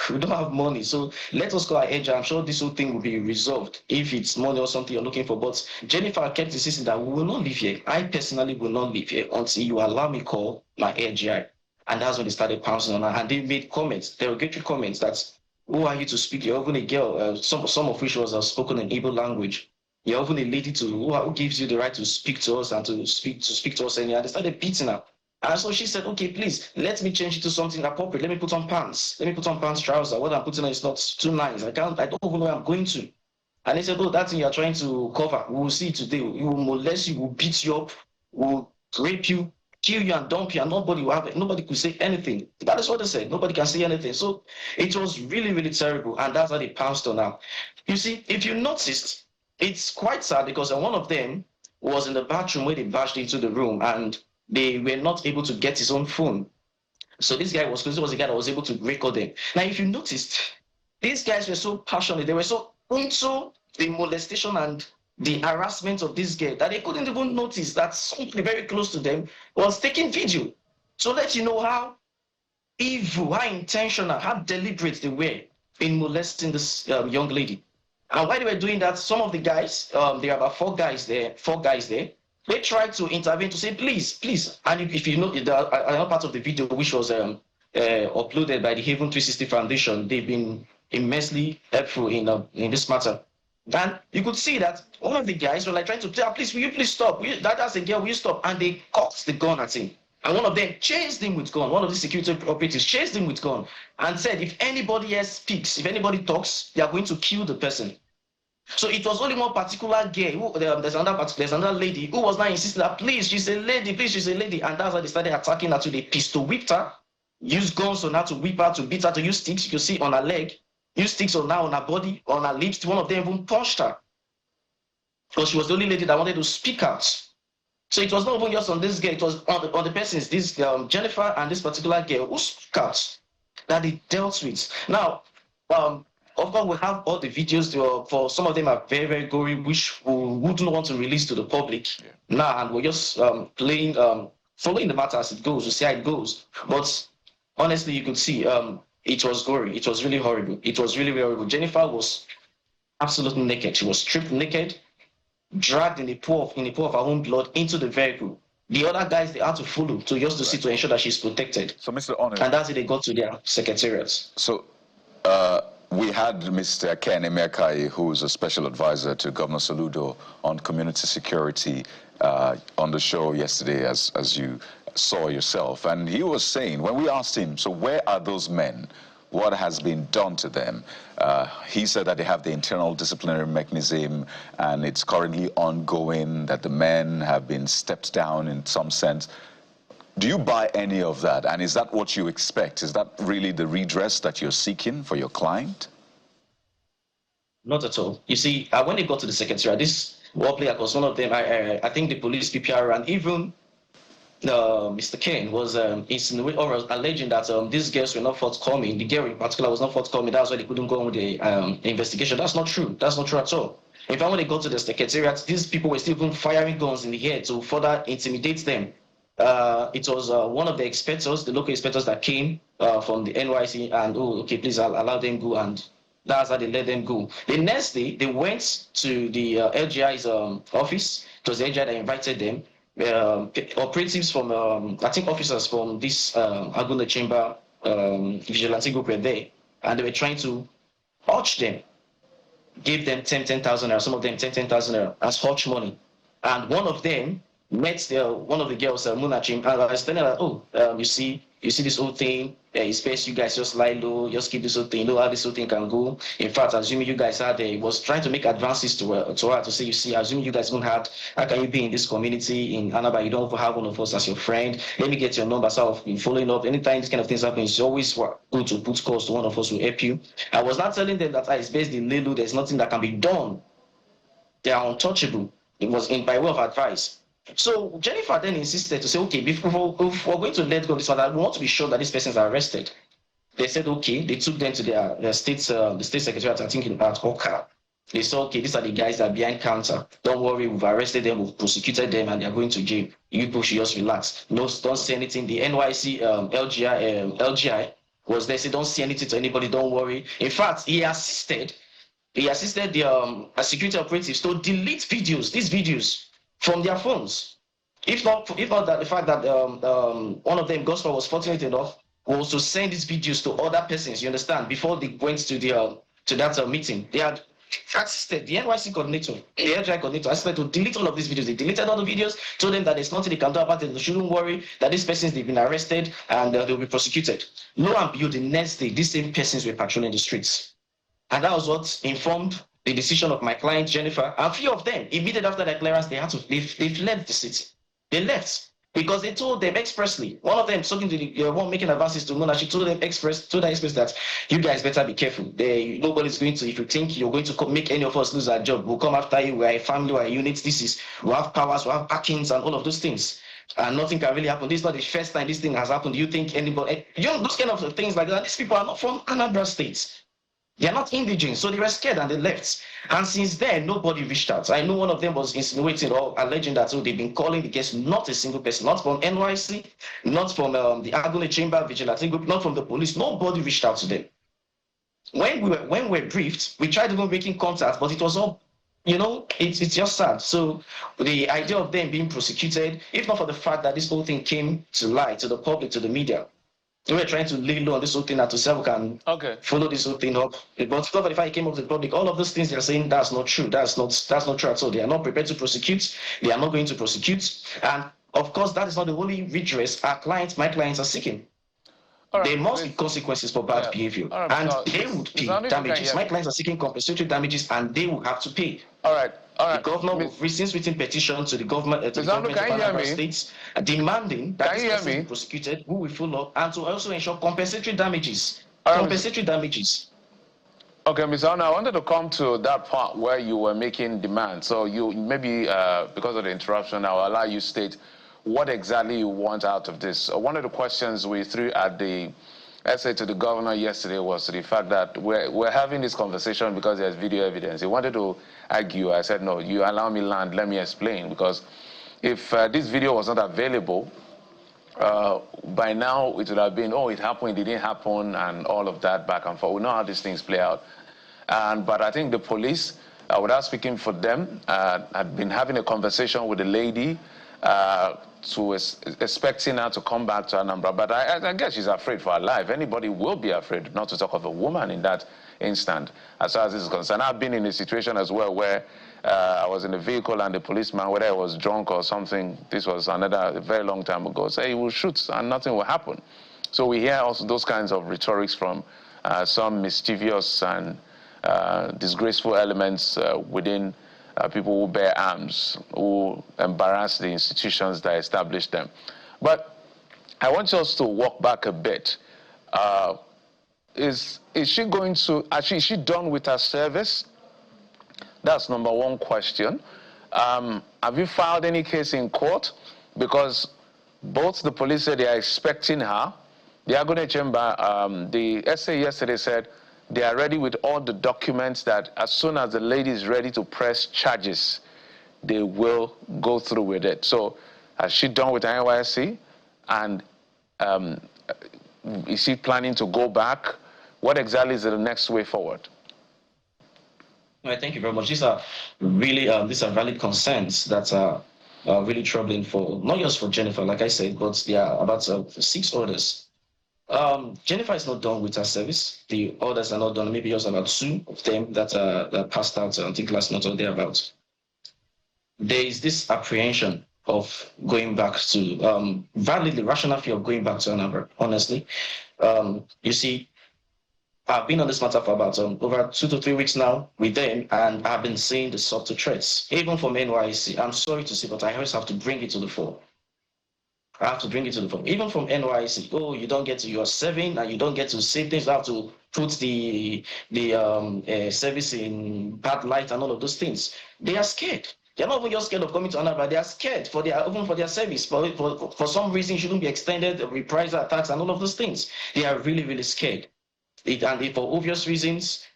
[SPEAKER 3] We don't have money. So let us call our agent. I'm sure this whole thing will be resolved if it's money or something you're looking for. But Jennifer kept insisting that we will not leave here. I personally will not leave here until you allow me call my AGI. And that's when they started pouncing on her. And they made comments, derogatory comments that, who are you to speak? You're even a girl. Some of which was spoken in Igbo language. You're even a lady who gives you the right to speak to us and to speak to us. And they started beating her. And so she said, okay, please, let me change it to something appropriate. Let me put on pants. Let me put on pants, trousers. What I'm putting on is not too nice. I don't even know where I'm going to. And they said, oh, that thing you're trying to cover, we will see it today. We will molest you, we'll beat you up, we'll rape you, kill you and dump you, and nobody could say anything. That is what they said. Nobody can say anything. So it was really, really terrible. And that's how they pounced on her. You see, if you noticed, it's quite sad because one of them was in the bathroom where they barged into the room, and they were not able to get his own phone. So this was the guy that was able to record them. Now, if you noticed, these guys were so passionate. They were so into the molestation and the harassment of this girl that they couldn't even notice that somebody very close to them was taking video. So let you know how evil, how intentional, how deliberate they were in molesting this young lady. And while they were doing that, some of the guys, there are about four guys there, they tried to intervene to say, please, please. And if you know, another part of the video, which was uploaded by the Haven 360 Foundation, they've been immensely helpful in this matter. And you could see that one of the guys were like trying to say, please, will you please stop? That's a girl, will you stop? And they cocked the gun at him. And one of them chased him with gun. One of the security operatives chased him with gun and said, if anybody else speaks, if anybody talks, they are going to kill the person. So it was only one particular girl. There's another lady who was now insisting that, please, she's a lady, please, she's a lady. And that's why they started attacking her to the pistol whipped her, use guns on her to whip her, to beat her, to use sticks. You can see on her leg, use sticks on her body, on her lips. One of them even punched her because she was the only lady that wanted to speak out. So it was not even just on this girl, it was on the persons, this Jennifer and this particular girl who spoke out that they dealt with. Now, of course, we have all the videos. For some of them are very, very gory, which we wouldn't want to release to the public now, and we're just following the matter as it goes. We see how it goes. But honestly, you could see it was gory. It was really horrible. It was really, really horrible. Jennifer was absolutely naked. She was stripped naked, dragged in the pool of her own blood into the vehicle. The other guys, they had to follow to ensure that she's protected.
[SPEAKER 2] So, Mr. Honor,
[SPEAKER 3] and that's how they got to their secretariats.
[SPEAKER 2] So, we had Mr. Ken Emekai, who's a special advisor to Governor Soludo on community security, on the show yesterday, as you saw yourself. And he was saying, when we asked him, so where are those men? What has been done to them? He said that they have the internal disciplinary mechanism and it's currently ongoing, that the men have been stepped down in some sense. Do you buy any of that? And is that what you expect? Is that really the redress that you're seeking for your client?
[SPEAKER 3] Not at all. You see, when they got to the secretariat, this war player was one of them. I think the police, PPR, and even Mr. Ken was insinuating or alleging that these girls were not forthcoming. The girl in particular was not forthcoming. That's why they couldn't go on with the investigation. That's not true. That's not true at all. In fact, when they got to the secretariat, these people were still even firing guns in the air to further intimidate them. It was one of the inspectors, the local inspectors that came from the NYC, and okay, please allow them go, and that's how they let them go. The next day, they went to the LGI's office. It was the LGI that invited them. Operatives from, I think officers from this Aguna Chamber vigilante group were there, and they were trying to urge them, give them 10,000 naira, some of them 10,000 naira as hush money. And one of them met one of the girls, Munachim, and I was telling her, you see this whole thing, it's best you guys just lie low, just keep this whole thing, you know how this whole thing can go. In fact, assuming you guys had, was trying to make advances to her to say, you see, assuming you guys don't have, how can you be in this community in Anaba, you don't have one of us as your friend, let me get your number, so I'll be following up. Anytime this kind of things happen, it's always good to put calls to one of us who help you. I was not telling them that it's based in Lelu, there's nothing that can be done. They are untouchable. It was by way of advice. So Jennifer then insisted to say, okay, if we're going to let go of this one, I want to be sure that these persons are arrested. They said, okay. They took them to their state, the state secretariat, I think at Hoka. They said, okay, these are the guys that are behind counter. Don't worry, we've arrested them, we've prosecuted them, and they're going to jail. You people should just relax. No, don't say anything. The NYC LGI was there, said, don't say anything to anybody, don't worry. In fact, he assisted the security operatives to delete these videos from their phones. If not that the fact that one of them, Gospel, was fortunate enough was to send these videos to other persons, you understand, before they went to that meeting. They had assisted, the NYC coordinator, the LGI coordinator, assisted to delete all of these videos. They deleted all the videos, told them that there's nothing they can do about it, they shouldn't worry, that these persons, they've been arrested and they'll be prosecuted. Lo and behold, the next day, these same persons were patrolling the streets. And that was what informed the decision of my client, Jennifer. And a few of them, immediately after their clearance, they've left the city. They left because they told them expressly. One of them, talking to the one making advances to Mona, she told them express that you guys better be careful. Nobody's going to, if you think you're going to make any of us lose our job, we'll come after you. We're a family, we're a unit. We have powers, we have backings and all of those things. And nothing can really happen. This is not the first time this thing has happened. Do you think anybody, those kind of things like that, these people are not from Anambra State. They are not indigent, so they were scared and they left. And since then, nobody reached out. I know one of them was insinuating or alleging that they've been calling the case, not a single person, not from NYC, not from the Agune Chamber Vigilante Group, not from the police. Nobody reached out to them. when we're briefed, we tried even making contact, but it was all, it's just sad. So the idea of them being prosecuted, if not for the fact that this whole thing came to light, to the public, to the media, we were trying to lay low on this whole thing that to say we can follow this whole thing up. But not for the fact it came up to the public, all of those things they're saying, that's not true. That's not true at all. They are not prepared to prosecute. They are not going to prosecute. And of course, that is not the only redress my clients are seeking. Right. There must be consequences for bad behavior, and they would pay damages. My clients are seeking compensatory damages, and they will have to pay.
[SPEAKER 1] All right.
[SPEAKER 3] The governor will since written petition to the government, to the government of Anambra States, demanding that this person be prosecuted, who will follow up, and to also ensure compensatory damages. Damages.
[SPEAKER 1] Okay, Ms. Anna, I wanted to come to that part where you were making demands. So you maybe, because of the interruption, I'll allow you state what exactly you want out of this. One of the questions we threw at the essay to the governor yesterday was the fact that we're having this conversation because there's video evidence. He wanted to argue. I said, no, you allow me land, let me explain. Because if this video was not available, by now it would have been, oh, it happened, it didn't happen, and all of that back and forth. We know how these things play out. But I think the police, without speaking for them, had been having a conversation with the lady, expecting her to come back to Anambra. But I guess she's afraid for her life. Anybody will be afraid, not to talk of a woman in that instant, as far as this is concerned. I've been in a situation as well where I was in a vehicle and the policeman, whether I was drunk or something, this was a very long time ago, say he will shoot and nothing will happen. So we hear also those kinds of rhetorics from some mischievous and disgraceful elements within people who bear arms, who embarrass the institutions that established them. But I want us to walk back a bit. Is she going to, actually, is she done with her service? That's number one question. Have you filed any case in court? Because both the police said they are expecting her. The Agone Chamber, the essay yesterday said they are ready with all the documents that as soon as the lady is ready to press charges, they will go through with it. So has she done with NYSC? And is she planning to go back? What exactly is the next way forward?
[SPEAKER 3] All right, thank you very much. These are really these are valid concerns that are really troubling for, not just for Jennifer, like I said, but there are about 6 orders. Jennifer is not done with her service. The orders are not done. Maybe just about 2 of them that passed out, I think last month or thereabouts. There is this apprehension of going back to, validly rational fear of going back to Anambra, honestly. You see, I've been on this matter for about over 2 to 3 weeks now with them, and I've been seeing the subtle threats, even from NYC. I'm sorry to say, but I always have to bring it to the fore. I have to bring it to the fore. Even from NYC, oh, you don't get to, you're serving and you don't get to say things. You have to put the service in bad light and all of those things. They are scared. They're not even just scared of coming to Anambra. They are scared even for their service. For some reason, it shouldn't be extended, reprisal attacks and all of those things. They are really, really scared. And for obvious reasons,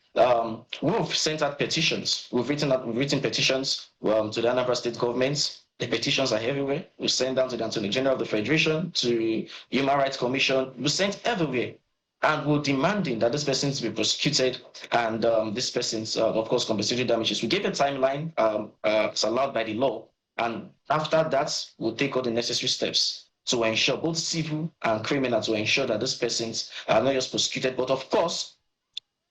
[SPEAKER 3] we've sent out petitions. We've written petitions to the Anambra State government. The petitions are everywhere. We send down to the Attorney General of the Federation, to Human Rights Commission. We sent everywhere. And we're demanding that this person be prosecuted and this person's, of course, compensatory damages. We gave a timeline, it's allowed by the law. And after that, we'll take all the necessary steps to ensure, both civil and criminal, to ensure that these persons are not just prosecuted, but of course,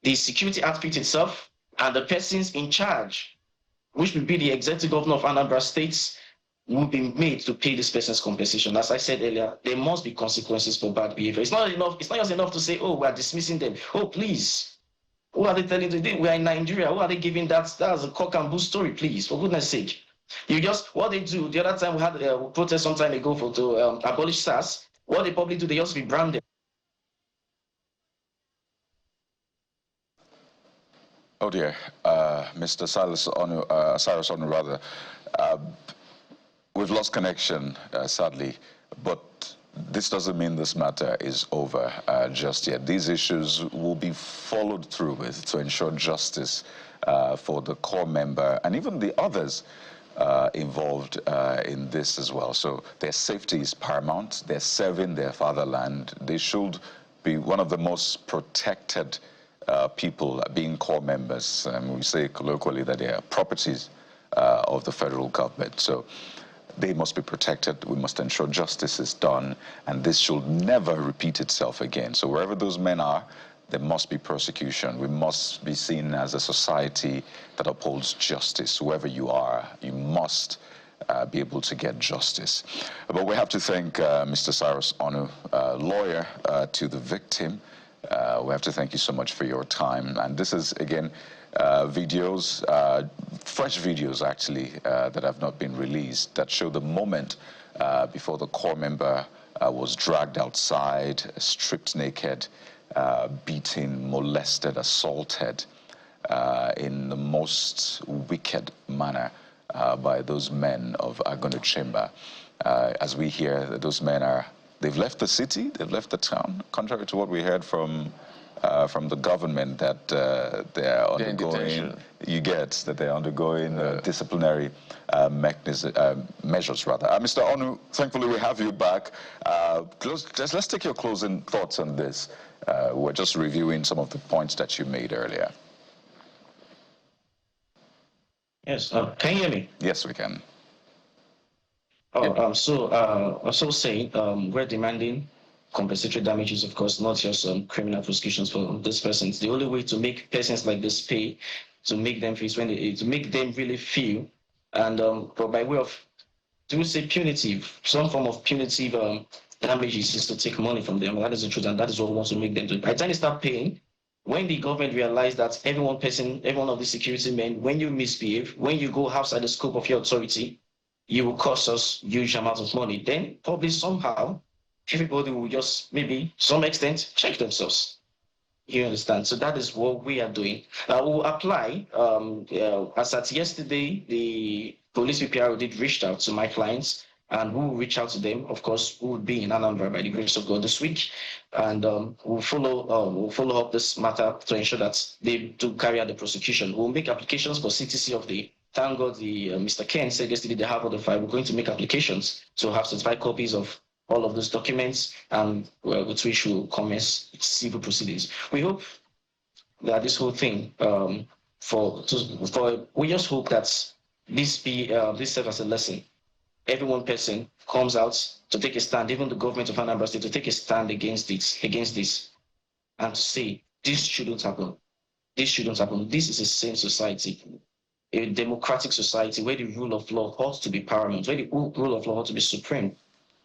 [SPEAKER 3] the security outfit itself and the persons in charge, which will be the executive governor of Anambra State, will be made to pay this person's compensation. As I said earlier, there must be consequences for bad behavior. It's not enough. It's not just enough to say, oh, we are dismissing them. Oh, please. Who are they telling today? We are in Nigeria. Who are they giving that? That's a cock and bull story, please, for goodness sake. You just, what they do, the other time we had a protest some time ago to abolish SARS, what they probably do, they just rebrand them.
[SPEAKER 2] Oh dear, Mr. Cyrus Onu, rather. We've lost connection, sadly, but this doesn't mean this matter is over just yet. These issues will be followed through with to ensure justice for the core member and even the others involved in this as well. So their safety is paramount. They're serving their fatherland. They should be one of the most protected people being core members. We say colloquially that they are properties of the federal government. So they must be protected. We must ensure justice is done, and this should never repeat itself again. So wherever those men are, there must be prosecution. We must be seen as a society that upholds justice. Whoever you are, you must be able to get justice. But we have to thank Mr. Cyrus Onu, lawyer to the victim. We have to thank you so much for your time. And this is, again, videos, fresh videos actually, that have not been released, that show the moment before the core member was dragged outside, stripped naked, beaten, molested, assaulted in the most wicked manner by those men of Agonu Chamber. As we hear, those men they've left the city, they've left the town, contrary to what we heard from the government, that they're undergoing, they're undergoing disciplinary measures, rather. Mr. Onu, thankfully we have you back. Let's take your closing thoughts on this. We're just reviewing some of the points that you made earlier.
[SPEAKER 3] Yes, can you hear me?
[SPEAKER 2] Yes, we can.
[SPEAKER 3] Also saying, we're demanding compensatory damages, of course, not just criminal prosecutions for these persons. The only way to make persons like this pay, to make them feel, to make them really feel, and but by way of, do we say punitive, some form of punitive damages is to take money from them. That is the truth, and that is what we want to make them do. By the time they start paying, when the government realizes that every one of the security men, when you misbehave, when you go outside the scope of your authority, you will cost us huge amounts of money. Then probably somehow, everybody will just, maybe some extent, check themselves. You understand? So that is what we are doing. We will apply, as at yesterday, the police PPR did reach out to my clients, and we will reach out to them. Of course, we will be in Anambra by the grace of God this week, and we'll follow up this matter to ensure that they do carry out the prosecution. We'll make applications for CTC of the. Thank God, Mr. Ken said yesterday they have all the file. We're going to make applications to have certified copies of all of those documents, and with which we'll commence civil proceedings. We hope that this whole thing, we just hope that this serves as a lesson. Every one person comes out to take a stand, even the government of Anambra State, to take a stand against this, and to say, this shouldn't happen. This shouldn't happen. This is a sane society, a democratic society where the rule of law ought to be paramount, where the rule of law ought to be supreme.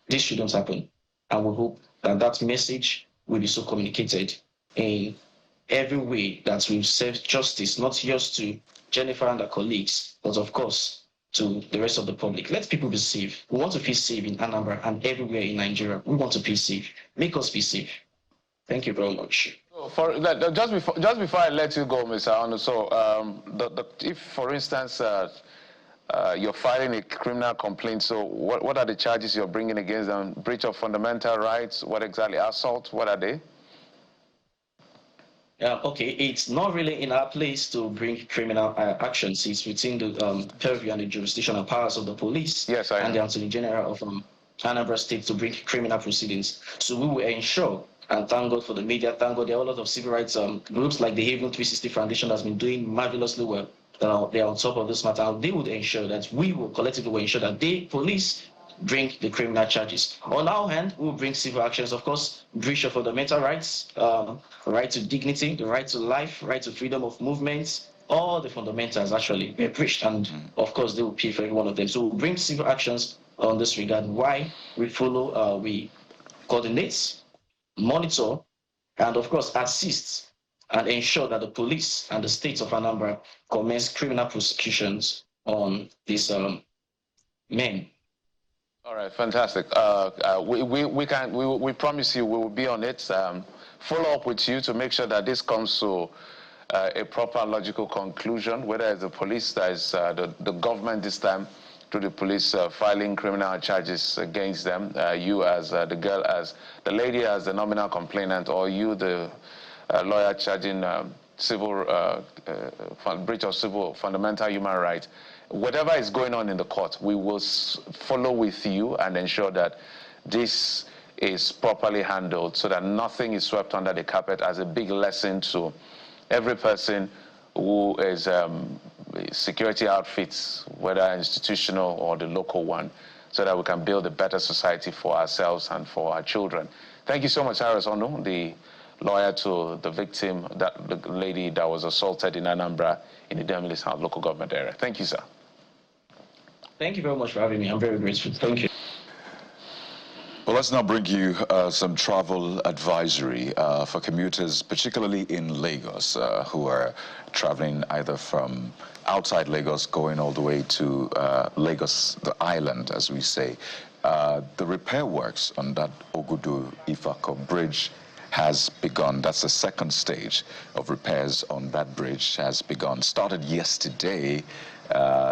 [SPEAKER 3] This shouldn't happen. And we hope that that message will be so communicated in every way that will serve justice, not just to Jennifer and her colleagues, but of course, to the rest of the public. Let people be safe. We want to feel safe in Anambra and everywhere in Nigeria. We want to be safe. Make us be safe. Thank you very much.
[SPEAKER 1] Just before I let you go, Mr. Onu, so if, for instance, you're filing a criminal complaint, so what are the charges you're bringing against them? Breach of fundamental rights? What exactly? Assault? What are they?
[SPEAKER 3] Okay, it's not really in our place to bring criminal actions. It's within the purview and the jurisdictional powers of the police,
[SPEAKER 1] yes,
[SPEAKER 3] and the Attorney General of Anambra State to bring criminal proceedings. So we will ensure, and thank God for the media, thank God there are a lot of civil rights groups like the Haven 360 Foundation has been doing marvelously well. They are on top of this matter, and they would ensure that we will collectively ensure that the police bring the criminal charges. On our hand, we will bring civil actions, of course, breach of fundamental rights, right to dignity, the right to life, right to freedom of movement, all the fundamentals actually were breached, and of course they will pay for every one of them. So we'll bring civil actions on this regard. Why? We follow, we coordinate, monitor, and of course assist and ensure that the police and the state of Anambra commence criminal prosecutions on these men.
[SPEAKER 1] All right, fantastic. We promise you we will be on it. Follow up with you to make sure that this comes to a proper logical conclusion, whether it's the police, that is the government this time, to the police filing criminal charges against them, you as the lady as the nominal complainant, or you the lawyer charging breach of civil fundamental human rights. Whatever is going on in the court, we will follow with you and ensure that this is properly handled so that nothing is swept under the carpet, as a big lesson to every person who is security outfits, whether institutional or the local one, so that we can build a better society for ourselves and for our children. Thank you so much, Harris Ono, the lawyer to the victim, the lady that was assaulted in Anambra in the Idemili South local government area. Thank you, sir.
[SPEAKER 3] Thank you very much for having me. I'm very grateful. Thank you.
[SPEAKER 2] Well, let's now bring you some travel advisory for commuters, particularly in Lagos, who are traveling either from outside Lagos going all the way to Lagos, the island, as we say. The repair works on that Ogudu-Ifako bridge has begun. That's the second stage of repairs on that bridge has begun. Started yesterday,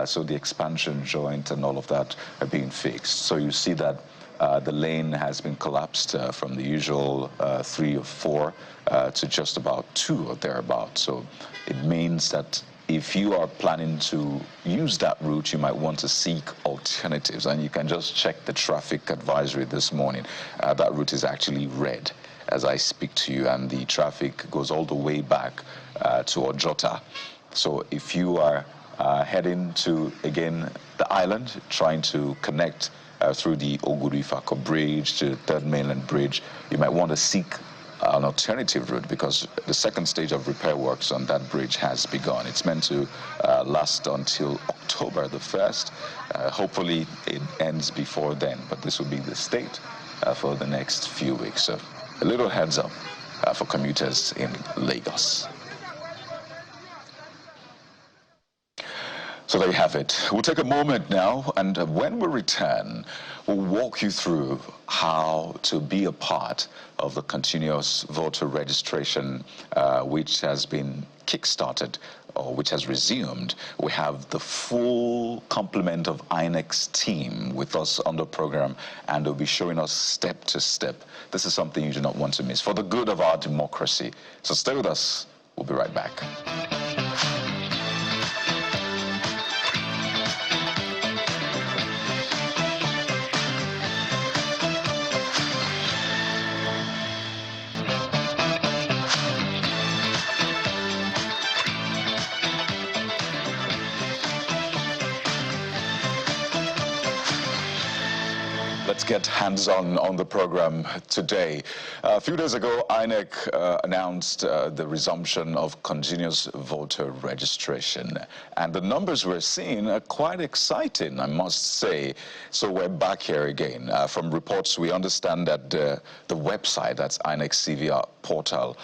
[SPEAKER 2] so the expansion joint and all of that are being fixed. So you see that the lane has been collapsed from the usual 3 or 4 to just about 2 or thereabout. So it means that if you are planning to use that route, you might want to seek alternatives. And you can just check the traffic advisory this morning. That route is actually red as I speak to you, and the traffic goes all the way back to Ojota. So if you are heading to, again, the island, trying to connect through the Ogudu-Ifako bridge to Third Mainland Bridge, you might want to seek an alternative route because the second stage of repair works on that bridge has begun. It's meant to last until October the 1st. Hopefully it ends before then, but this will be the state for the next few weeks. So a little heads up for commuters in Lagos. So there you have it. We'll take a moment now, and when we return, we'll walk you through how to be a part of the continuous voter registration, which has been kickstarted or which has resumed. We have the full complement of INEC's team with us on the program, and they'll be showing us step to step. This is something you do not want to miss for the good of our democracy. So stay with us. We'll be right back. Let's get hands-on on the program today. A few days ago, INEC announced the resumption of continuous voter registration. And the numbers we're seeing are quite exciting, I must say. So we're back here again. From reports, we understand that the website, that's INEC CVR portal,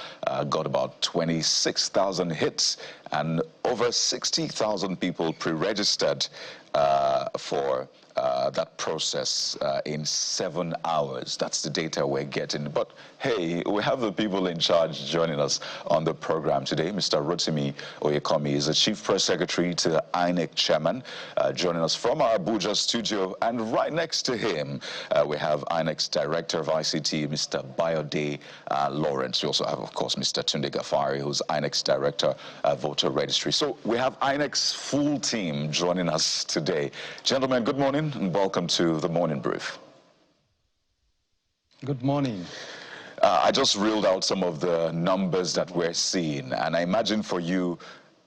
[SPEAKER 2] got about 26,000 hits and over 60,000 people pre-registered for that process in 7 hours. That's the data we're getting. But hey, we have the people in charge joining us on the program today. Mr. Rotimi Oyekomi is the Chief Press Secretary to the INEC Chairman, joining us from our Abuja studio. And right next to him, we have INEC's Director of ICT, Mr. Bayode Lawrence. We also have, of course, Mr. Tunde Gafari, who's INEC's Director of Voter Registry. So we have INEC's full team joining us today. Gentlemen, good morning and welcome to the Morning Brief.
[SPEAKER 4] Good morning.
[SPEAKER 2] I just reeled out some of the numbers that we're seeing, and I imagine for you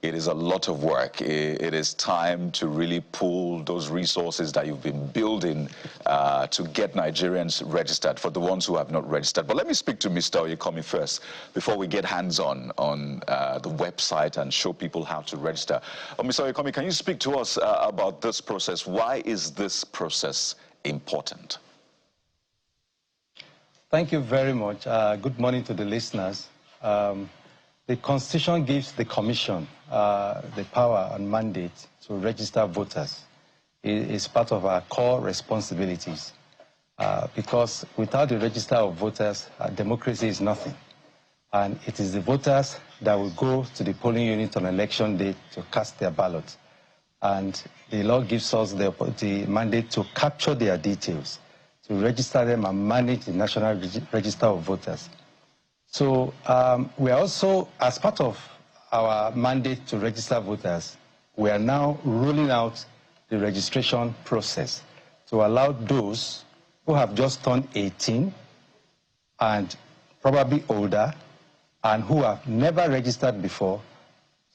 [SPEAKER 2] it is a lot of work. It is time to really pull those resources that you've been building to get Nigerians registered, for the ones who have not registered. But let me speak to Mr. Oyekomi first before we get hands-on on the website and show people how to register. Mr. Oyekomi, can you speak to us about this process? Why is this process important?
[SPEAKER 4] Thank you very much. Good morning to the listeners. The Constitution gives the Commission the power and mandate to register voters. It is part of our core responsibilities because without the register of voters, democracy is nothing. And it is the voters that will go to the polling unit on election day to cast their ballot. And the law gives us the mandate to capture their details, to register them and manage the National Register of Voters. So we are also, as part of our mandate to register voters, we are now rolling out the registration process to allow those who have just turned 18 and probably older and who have never registered before,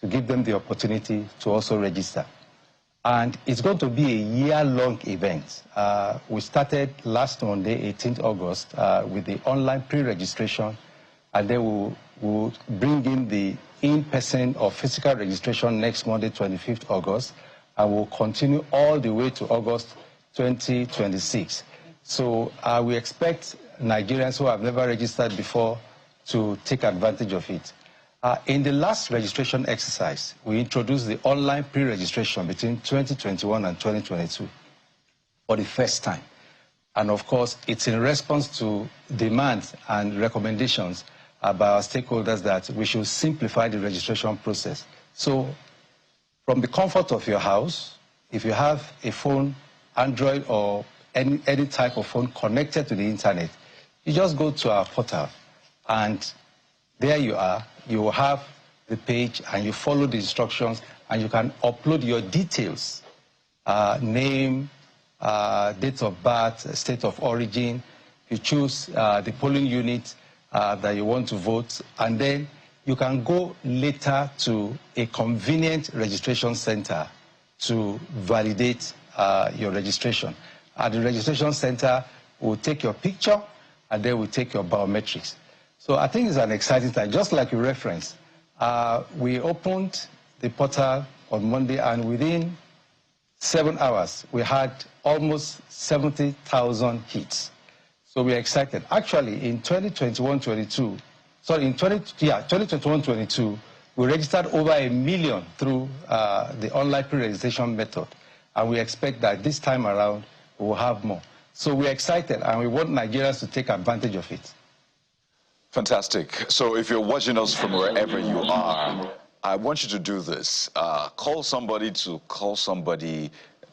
[SPEAKER 4] to give them the opportunity to also register. And it's going to be a year-long event. We started last Monday, 18th August, with the online pre-registration, and then we'll bring in the in-person or physical registration next Monday, 25th August, and we'll continue all the way to August 2026. So we expect Nigerians who have never registered before to take advantage of it. In the last registration exercise, we introduced the online pre-registration between 2021 and 2022 for the first time. And of course, it's in response to demands and recommendations by our stakeholders that we should simplify the registration process. So from the comfort of your house, if you have a phone, Android or any type of phone connected to the internet, you just go to our portal, and there you are. You will have the page, and you follow the instructions, and you can upload your details, name, date of birth, state of origin. You choose the polling unit that you want to vote, and then you can go later to a convenient registration center to validate your registration. At the registration center, we'll take your picture, and then we'll take your biometrics. So I think it's an exciting time. Just like you referenced, we opened the portal on Monday, and within 7 hours, we had almost 70,000 hits. So we're excited. Actually, in 2021-22, sorry, in 2021-22, we registered over 1 million through the online pre-registration method. And we expect that this time around, we'll have more. So we're excited, and we want Nigerians to take advantage of it.
[SPEAKER 2] Fantastic. So if you're watching us from wherever you are, I want you to do this. Call somebody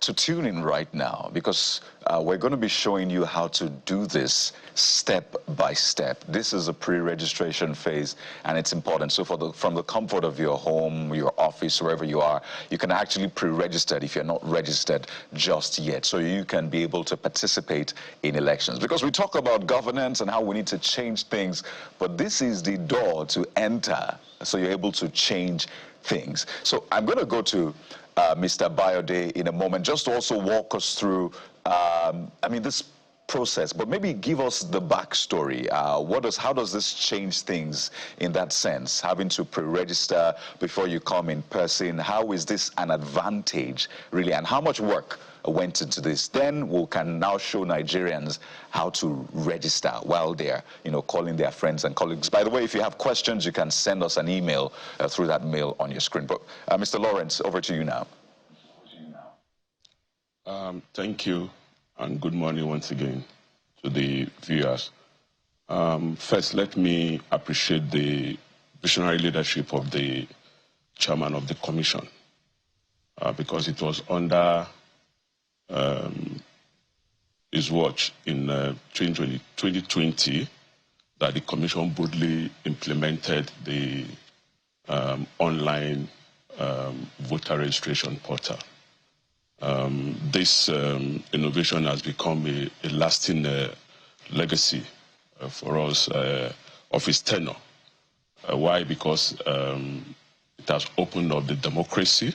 [SPEAKER 2] to tune in right now, because we're going to be showing you how to do this step by step. This is a pre-registration phase, and it's important. So from the comfort of your home, your office, wherever you are, you can actually pre-register if you're not registered just yet, so you can be able to participate in elections. Because we talk about governance and how we need to change things, but this is the door to enter, so you're able to change things. So I'm going to go to Mr. Bayode in a moment, just to also walk us through, this process, but maybe give us the backstory. How does this change things in that sense? Having to pre-register before you come in person, how is this an advantage, really, and how much work went into this? Then we can now show Nigerians how to register while they're, calling their friends and colleagues. By the way, if you have questions, you can send us an email through that mail on your screen. But Mr. Lawrence, over to you now.
[SPEAKER 5] Thank you, and good morning once again to the viewers. First, let me appreciate the visionary leadership of the chairman of the commission, because it was under his watch in 2020 that the commission boldly implemented the online voter registration portal. This innovation has become a lasting legacy for us of his tenure. Why? Because it has opened up the democracy,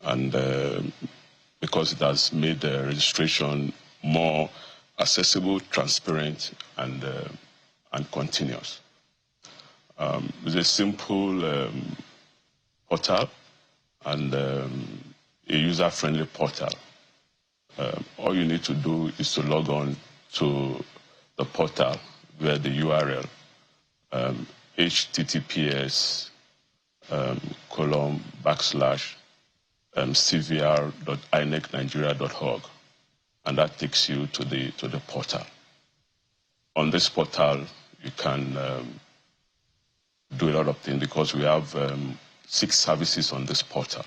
[SPEAKER 5] and because it has made the registration more accessible, transparent, and continuous. It's a simple portal, and a user-friendly portal. All you need to do is to log on to the portal via the URL, https://cvr.inecnigeria.org, and that takes you to the portal. On this portal, you can do a lot of things, because we have 6 services on this portal.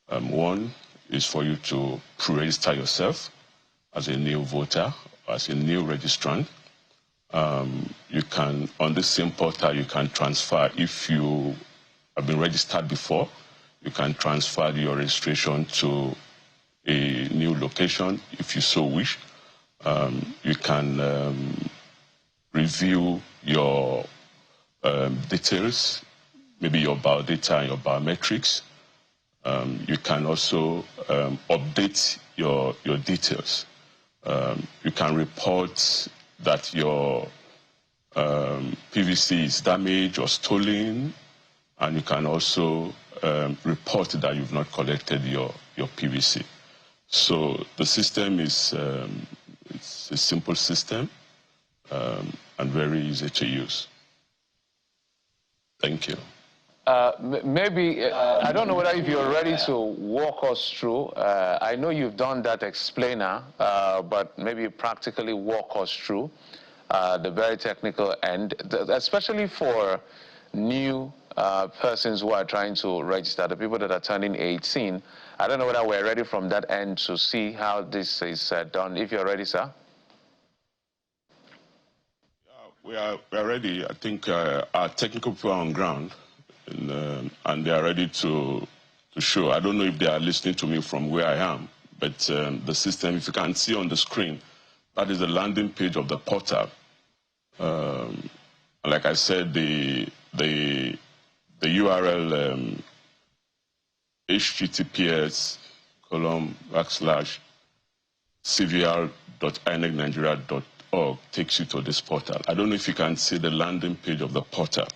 [SPEAKER 5] One is for you to pre-register yourself as a new voter, as a new registrant. You can, on this same portal, you can transfer, if you have been registered before, you can transfer your registration to a new location if you so wish. You can review your details, maybe your biodata and your biometrics. You can also update your details. You can report that your PVC is damaged or stolen, and you can also report that you've not collected your PVC. So the system is it's a simple system and very easy to use. Thank you.
[SPEAKER 1] Maybe, I don't know whether if you're ready to walk us through. I know you've done that explainer, but maybe practically walk us through the very technical end, especially for new persons who are trying to register, the people that are turning 18. I don't know whether we're ready from that end to see how this is done. If you're ready, sir.
[SPEAKER 5] We are ready. I think our technical people are on ground. And they are ready to show. I don't know if they are listening to me from where I am, but the system, if you can see on the screen, that is the landing page of the portal. Like I said, the URL https://cvr.inecnigeria.org takes you to this portal. I don't know if you can see the landing page of the portal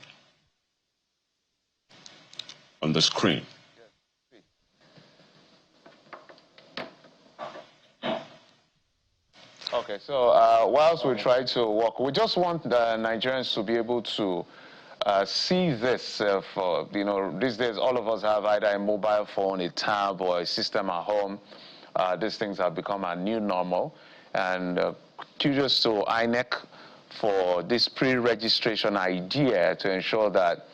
[SPEAKER 5] on the screen.
[SPEAKER 1] Okay, so whilst we try to walk, we just want the Nigerians to be able to see this. For, you know, these days all of us have either a mobile phone, a tab, or a system at home. These things have become our new normal. And kudos to INEC for this pre-registration idea to ensure that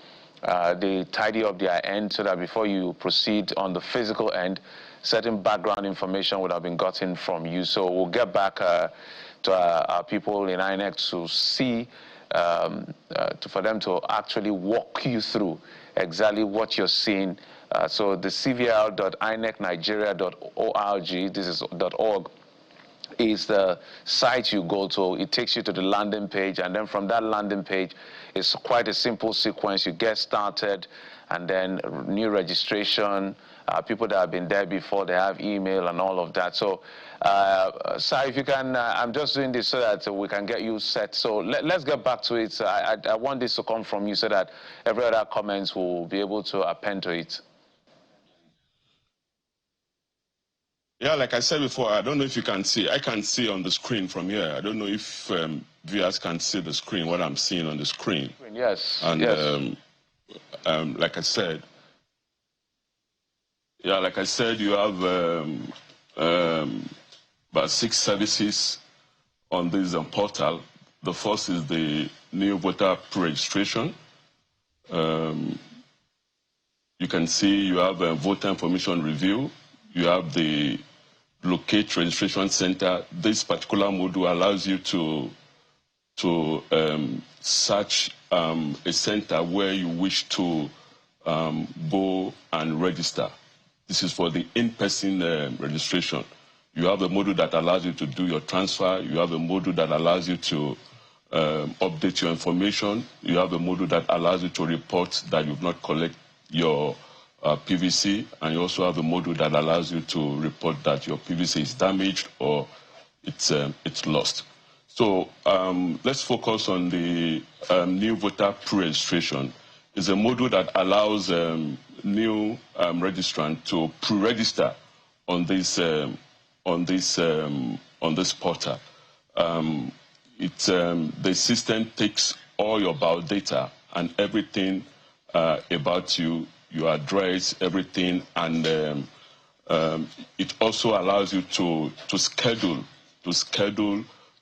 [SPEAKER 1] they tidy up their end so that before you proceed on the physical end, certain background information would have been gotten from you. So we'll get back to our people in INEC to see, for them to actually walk you through exactly what you're seeing. So the CVR.inecnigeria.org, this is .org, is the site you go to. It takes you to the landing page, and then from that landing page, it's quite a simple sequence. You get started, and then new registration, people that have been there before, they have email and all of that. So, sir, if you can, I'm just doing this so that we can get you set. So let's get back to it. I want this to come from you so that every other comments will be able to append to it.
[SPEAKER 5] Yeah, like I said before, I don't know if you can see. I can see on the screen from here. I don't know if viewers can see the screen, what I'm seeing on the screen.
[SPEAKER 1] Yes.
[SPEAKER 5] And
[SPEAKER 1] yes.
[SPEAKER 5] Like I said, you have about 6 services on this portal. The first is the new voter pre-registration. You can see you have a voter information review. You have the locate registration center. This particular module allows you to search a center where you wish to go and register. This is for the in-person registration. You have a module that allows you to do your transfer. You have a module that allows you to update your information. You have a module that allows you to report that you've not collected your PVC, and you also have a module that allows you to report that your PVC is damaged or it's lost. So let's focus on the new voter pre-registration. It's a module that allows new registrant to pre-register on this portal. The system takes all your biodata and everything about you, your address, everything, and it also allows you to schedule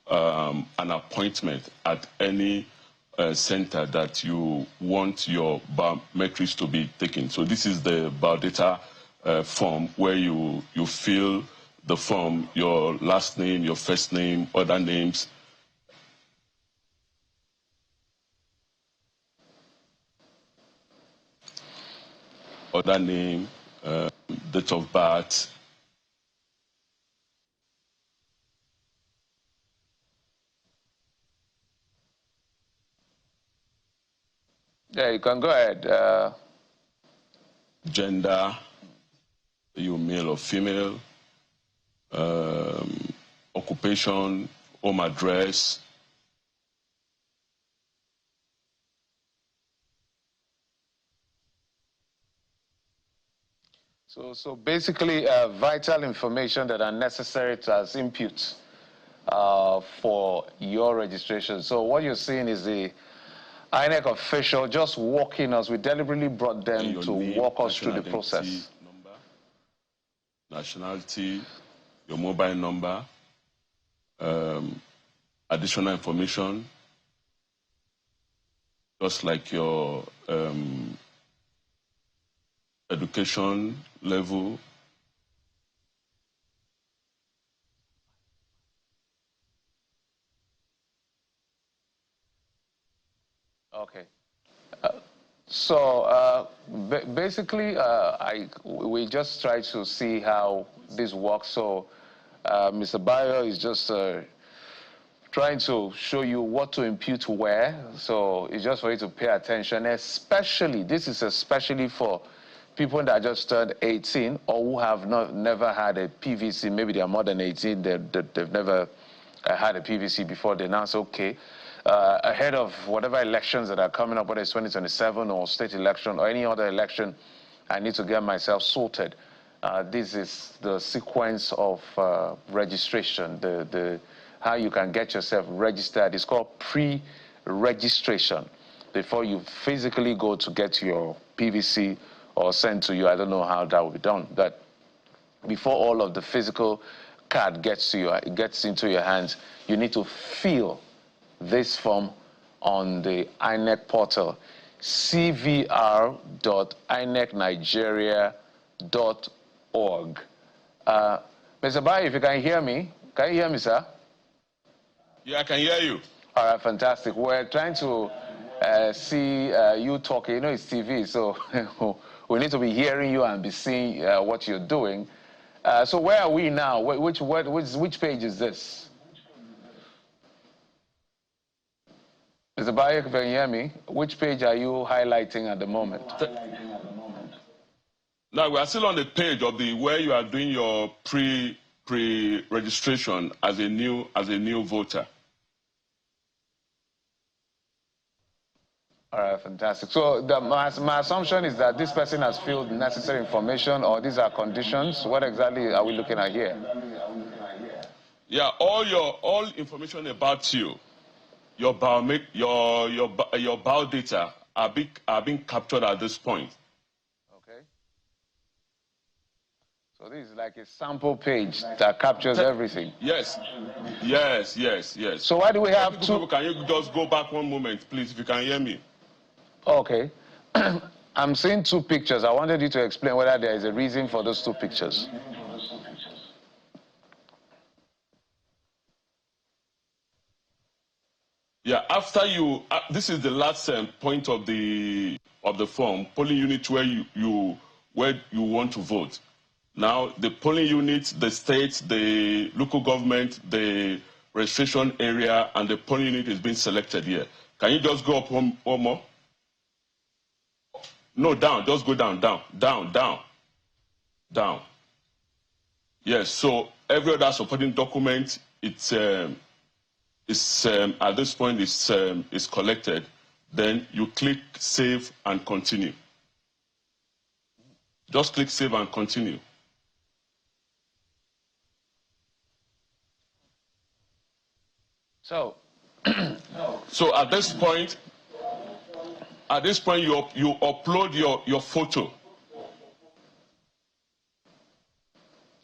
[SPEAKER 5] an appointment at any center that you want your biometrics to be taken. So this is the biodata form where you fill the form, your last name, your first name, other names. Other name, date of birth,
[SPEAKER 1] Yeah, you can go ahead.
[SPEAKER 5] Gender, you male or female, occupation, home address.
[SPEAKER 1] So basically, vital information that are necessary as inputs for your registration. So what you're seeing is the INEC official just walking us. We deliberately brought them to walk us through the process.
[SPEAKER 5] Number, nationality, your mobile number, additional information, just like your education level.
[SPEAKER 1] Okay. Basically, we just try to see how this works. So Mr. Bayo is just trying to show you what to impute where. So it's just for you to pay attention, especially, this is especially for people that just turned 18 or who have never had a PVC. Maybe they are more than 18, they've never had a PVC before. They now say, okay, ahead of whatever elections that are coming up, whether it's 2027 or state election or any other election, I need to get myself sorted. This is the sequence of registration, how you can get yourself registered. It's called pre-registration before you physically go to get your PVC or sent to you. I don't know how that will be done, but before all of the physical card gets to you, it gets into your hands, you need to fill this form on the INEC portal, cvr.inecnigeria.org. Mr. Bayo, if you can hear me sir?
[SPEAKER 5] Yeah, I can hear you.
[SPEAKER 1] All right, fantastic. We're trying to see you talking. You know, it's TV, so we need to be hearing you and be seeing what you're doing. So where are we now? Which page is this? Mr. Bayo, if you can hear me, which page are you highlighting at the moment?
[SPEAKER 5] Now we are still on the page of where you are doing your pre-registration as a new voter.
[SPEAKER 1] All right, fantastic. So my assumption is that this person has filled necessary information, or these are conditions. What exactly are we looking at here?
[SPEAKER 5] Yeah, all information about you, your bio data are being captured at this point.
[SPEAKER 1] Okay. So this is like a sample page that captures everything.
[SPEAKER 5] Yes.
[SPEAKER 1] So why do we have two?
[SPEAKER 5] Can you just go back one moment, please, if you can hear me?
[SPEAKER 1] Okay. I'm seeing two pictures. I wanted you to explain whether there is a reason for those two pictures.
[SPEAKER 5] Yeah, after you, this is the last point of the form, polling unit where you want to vote. Now, the polling unit, the state, the local government, the registration area, and the polling unit is being selected here. Can you just go up one more? No, down. Just go down. Yes. So every other supporting document, it's at this point is collected. Then you click save and continue. Just click save and continue.
[SPEAKER 1] So
[SPEAKER 5] at this point, you upload your photo.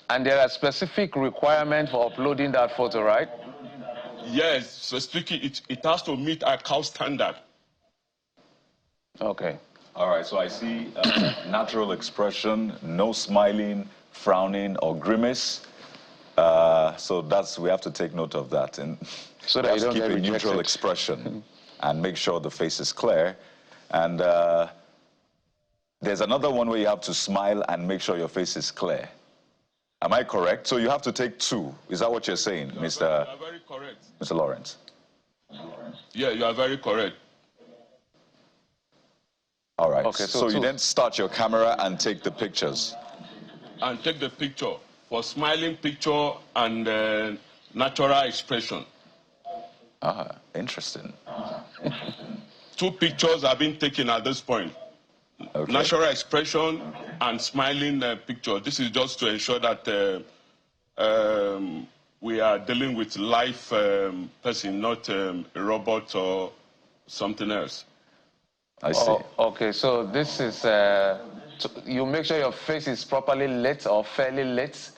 [SPEAKER 1] And there are specific requirements for uploading that photo, right?
[SPEAKER 5] Yes, specifically, it has to meet ICAO standard.
[SPEAKER 1] Okay.
[SPEAKER 2] All right, so I see natural expression, no smiling, frowning, or grimace. So we have to take note of that. And
[SPEAKER 1] so that you don't
[SPEAKER 2] keep
[SPEAKER 1] get
[SPEAKER 2] a neutral expression and make sure the face is clear. And there's another one where you have to smile and make sure your face is clear. Am I correct? So you have to take two. Is that what you're saying, Mr.
[SPEAKER 5] You are very correct.
[SPEAKER 2] Mr. Lawrence?
[SPEAKER 5] Yeah, you are very correct.
[SPEAKER 2] All right.
[SPEAKER 1] Okay,
[SPEAKER 2] so you then start your camera and take the pictures.
[SPEAKER 5] And take the picture for smiling picture and natural expression.
[SPEAKER 2] Ah, interesting.
[SPEAKER 5] 2 pictures have been taken at this point.
[SPEAKER 2] Okay.
[SPEAKER 5] Natural expression and smiling picture. This is just to ensure that we are dealing with live person, not a robot or something else.
[SPEAKER 2] I see.
[SPEAKER 1] Okay, so this is, you make sure your face is properly lit or fairly lit.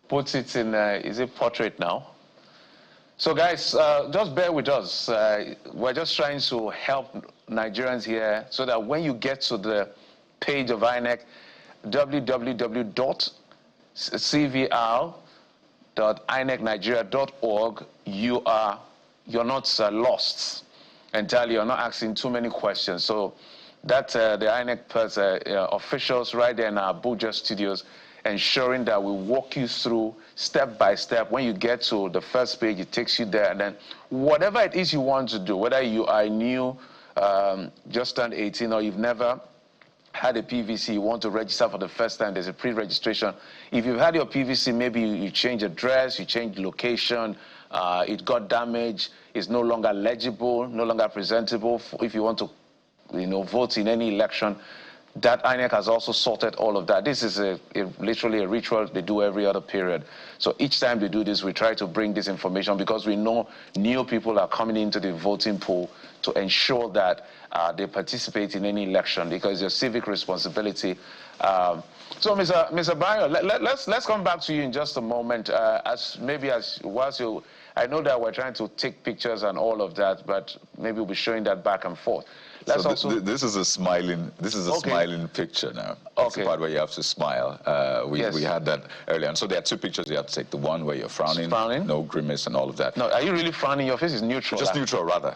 [SPEAKER 1] Put it in, is it portrait now? So guys, just bear with us. We're just trying to help Nigerians here so that when you get to the page of INEC, www.cvr.inecnigeria.org, you're not lost entirely. You're not asking too many questions. So that the INEC officials right there in our Abuja studios, ensuring that we walk you through step by step. When you get to the first page, it takes you there, and then whatever it is you want to do, whether you are new, just turned 18, or you've never had a PVC, you want to register for the first time, there's a pre-registration. If you've had your PVC, maybe you change address, you change location, it got damaged, it's no longer legible, no longer presentable if you want to vote in any election. That INEC has also sorted all of that. This is literally a ritual they do every other period. So each time they do this, we try to bring this information because we know new people are coming into the voting pool to ensure that they participate in any election because it's a civic responsibility. So, Mr. Bayo, let's come back to you in just a moment. Whilst you, I know that we're trying to take pictures and all of that, but maybe we'll be showing that back and forth.
[SPEAKER 2] This is a smiling. This is a smiling picture now. That's the part where you have to smile. We had that earlier, and so there are 2 pictures you have to take. The one where you're frowning, no grimace, and all of that.
[SPEAKER 1] No, are you really frowning? Your face is neutral.
[SPEAKER 2] Just neutral, rather.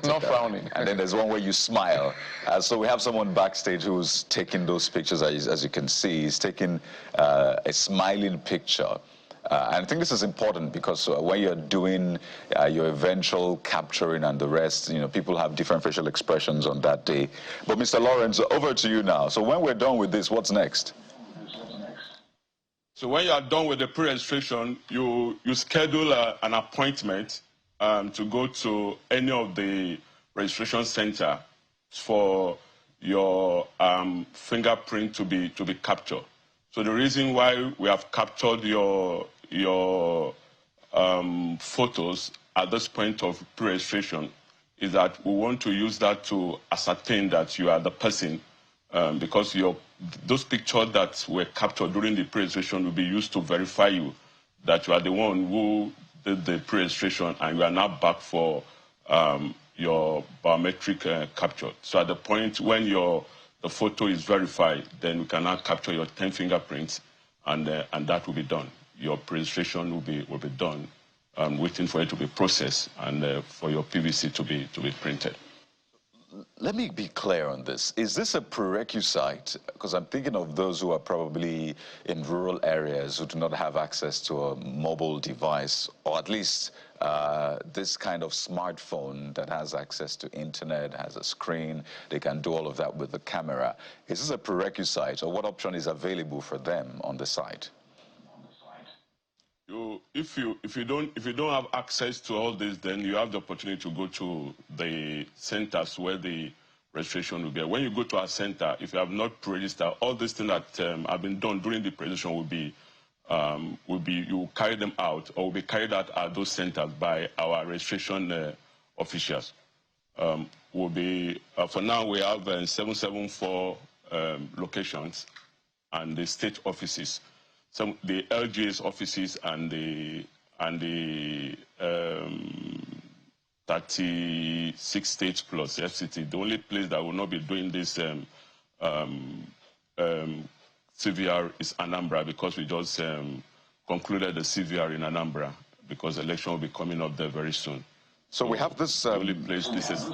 [SPEAKER 1] Not frowning.
[SPEAKER 2] And then there's one where you smile. So we have someone backstage who's taking those pictures. As you can see, he's taking a smiling picture. And I think this is important because when you're doing your eventual capturing and the rest, people have different facial expressions on that day. But Mr. Lawrence, over to you now. So when we're done with this, what's next?
[SPEAKER 5] So when you are done with the pre-registration, you schedule an appointment to go to any of the registration center for your fingerprint to be captured. So the reason why we have captured your photos at this point of pre-registration is that we want to use that to ascertain that you are the person, because those pictures that were captured during the pre-registration will be used to verify you that you are the one who did the pre-registration and you are now back for your biometric capture. So at the point when the photo is verified, then we can now capture your 10 fingerprints, and that will be done. Your registration will be done, waiting for it to be processed and for your PVC to be printed.
[SPEAKER 2] Let me be clear on this. Is this a prerequisite? Because I'm thinking of those who are probably in rural areas who do not have access to a mobile device, or at least this kind of smartphone that has access to internet, has a screen, they can do all of that with the camera. Is this a prerequisite, or what option is available for them on the site?
[SPEAKER 5] If you don't have access to all this, then you have the opportunity to go to the centers where the registration will be. When you go to our center, if you have not pre-registered, all these things that have been done during the registration will be you carry them out, or will be carried out at those centers by our registration officials. For now we have 774 locations and the state offices. The LGA's offices and the 36 states plus the FCT. The only place that will not be doing this CVR is Anambra, because we just concluded the CVR in Anambra because the election will be coming up there very soon.
[SPEAKER 2] So we have this.
[SPEAKER 5] The only place this is.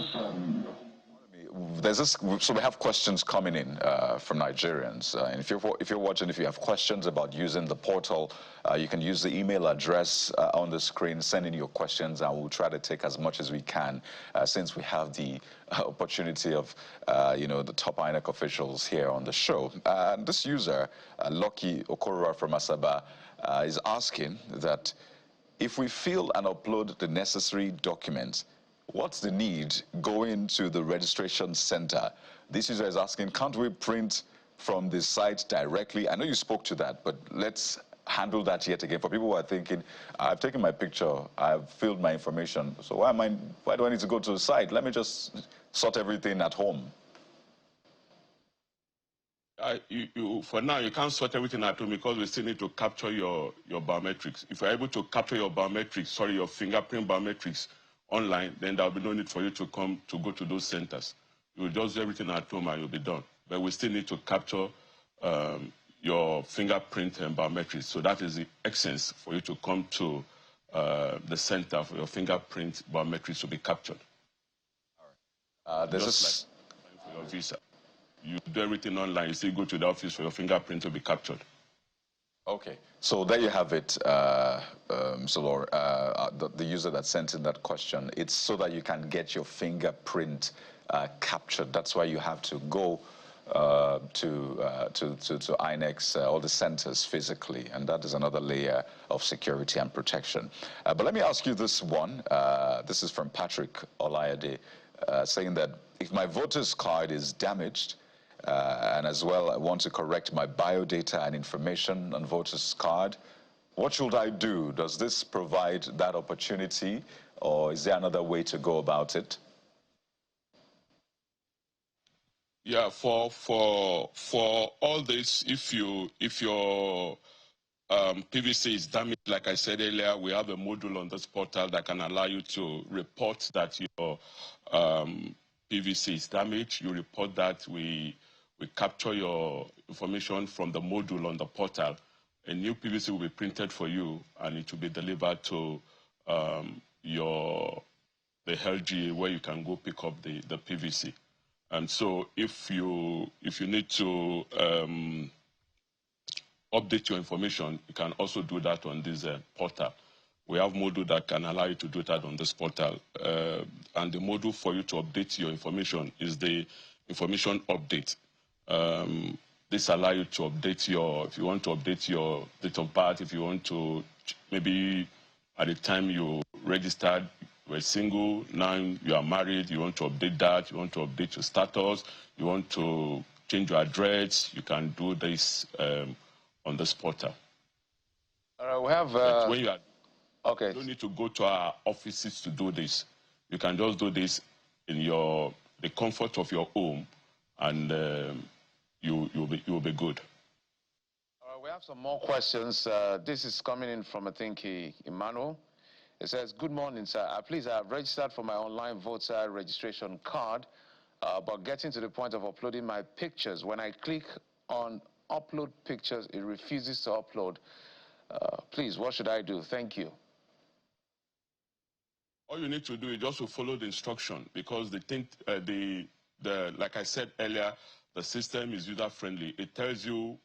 [SPEAKER 2] there's this, so we have questions coming in from Nigerians. And if you're watching, if you have questions about using the portal, you can use the email address on the screen, send in your questions, and we'll try to take as much as we can since we have the opportunity of, the top INEC officials here on the show. And this user, Lucky Okorora from Asaba, is asking that if we fill and upload the necessary documents, what's the need going to the registration center? This user is asking, can't we print from the site directly? I know you spoke to that, but let's handle that yet again. For people who are thinking, I've taken my picture, I've filled my information, so why do I need to go to the site? Let me just sort everything at home.
[SPEAKER 5] For now, you can't sort everything at home because we still need to capture your biometrics. If you're able to capture your biometrics, your fingerprint biometrics online, then there'll be no need for you to go to those centers. You'll just do everything at home and you'll be done. But we still need to capture your fingerprint and biometrics. So that is the essence for you to come to the center for your fingerprint biometrics to be captured.
[SPEAKER 2] All right.
[SPEAKER 5] Just like for your visa. You do everything online, you still go to the office for your fingerprint to be captured.
[SPEAKER 2] Okay, so there you have it, the user that sent in that question. It's so that you can get your fingerprint captured. That's why you have to go to INEC's, all the centers physically, and that is another layer of security and protection. But let me ask you this one. This is from Patrick Olayade, saying that if my voter's card is damaged, and as well, I want to correct my biodata and information on voter's card, what should I do? Does this provide that opportunity, or is there another way to go about it?
[SPEAKER 5] Yeah, for all this, if your PVC is damaged, like I said earlier, we have a module on this portal that can allow you to report that your PVC is damaged. You report that, we capture your information from the module on the portal. A new PVC will be printed for you, and it will be delivered to the LGA where you can go pick up the PVC. And so if you need to update your information, you can also do that on this portal. We have module that can allow you to do that on this portal. And the module for you to update your information is the information update. This allows you to update if you want to update your date of birth, if you want to, maybe at the time you registered, you were single, now you are married, you want to update that, you want to update your status, you want to change your address, you can do this on this portal.
[SPEAKER 1] We have...
[SPEAKER 5] when you are,
[SPEAKER 1] okay.
[SPEAKER 5] You don't need to go to our offices to do this. You can just do this in the comfort of your home, and you'll be good.
[SPEAKER 1] We have some more questions. This is coming in from, I think, Emmanuel. It says, good morning, sir. Please, I have registered for my online voter registration card, but getting to the point of uploading my pictures. When I click on upload pictures, it refuses to upload. Please, what should I do? Thank you.
[SPEAKER 5] All you need to do is just to follow the instruction, because like I said earlier, the system is user-friendly. It tells you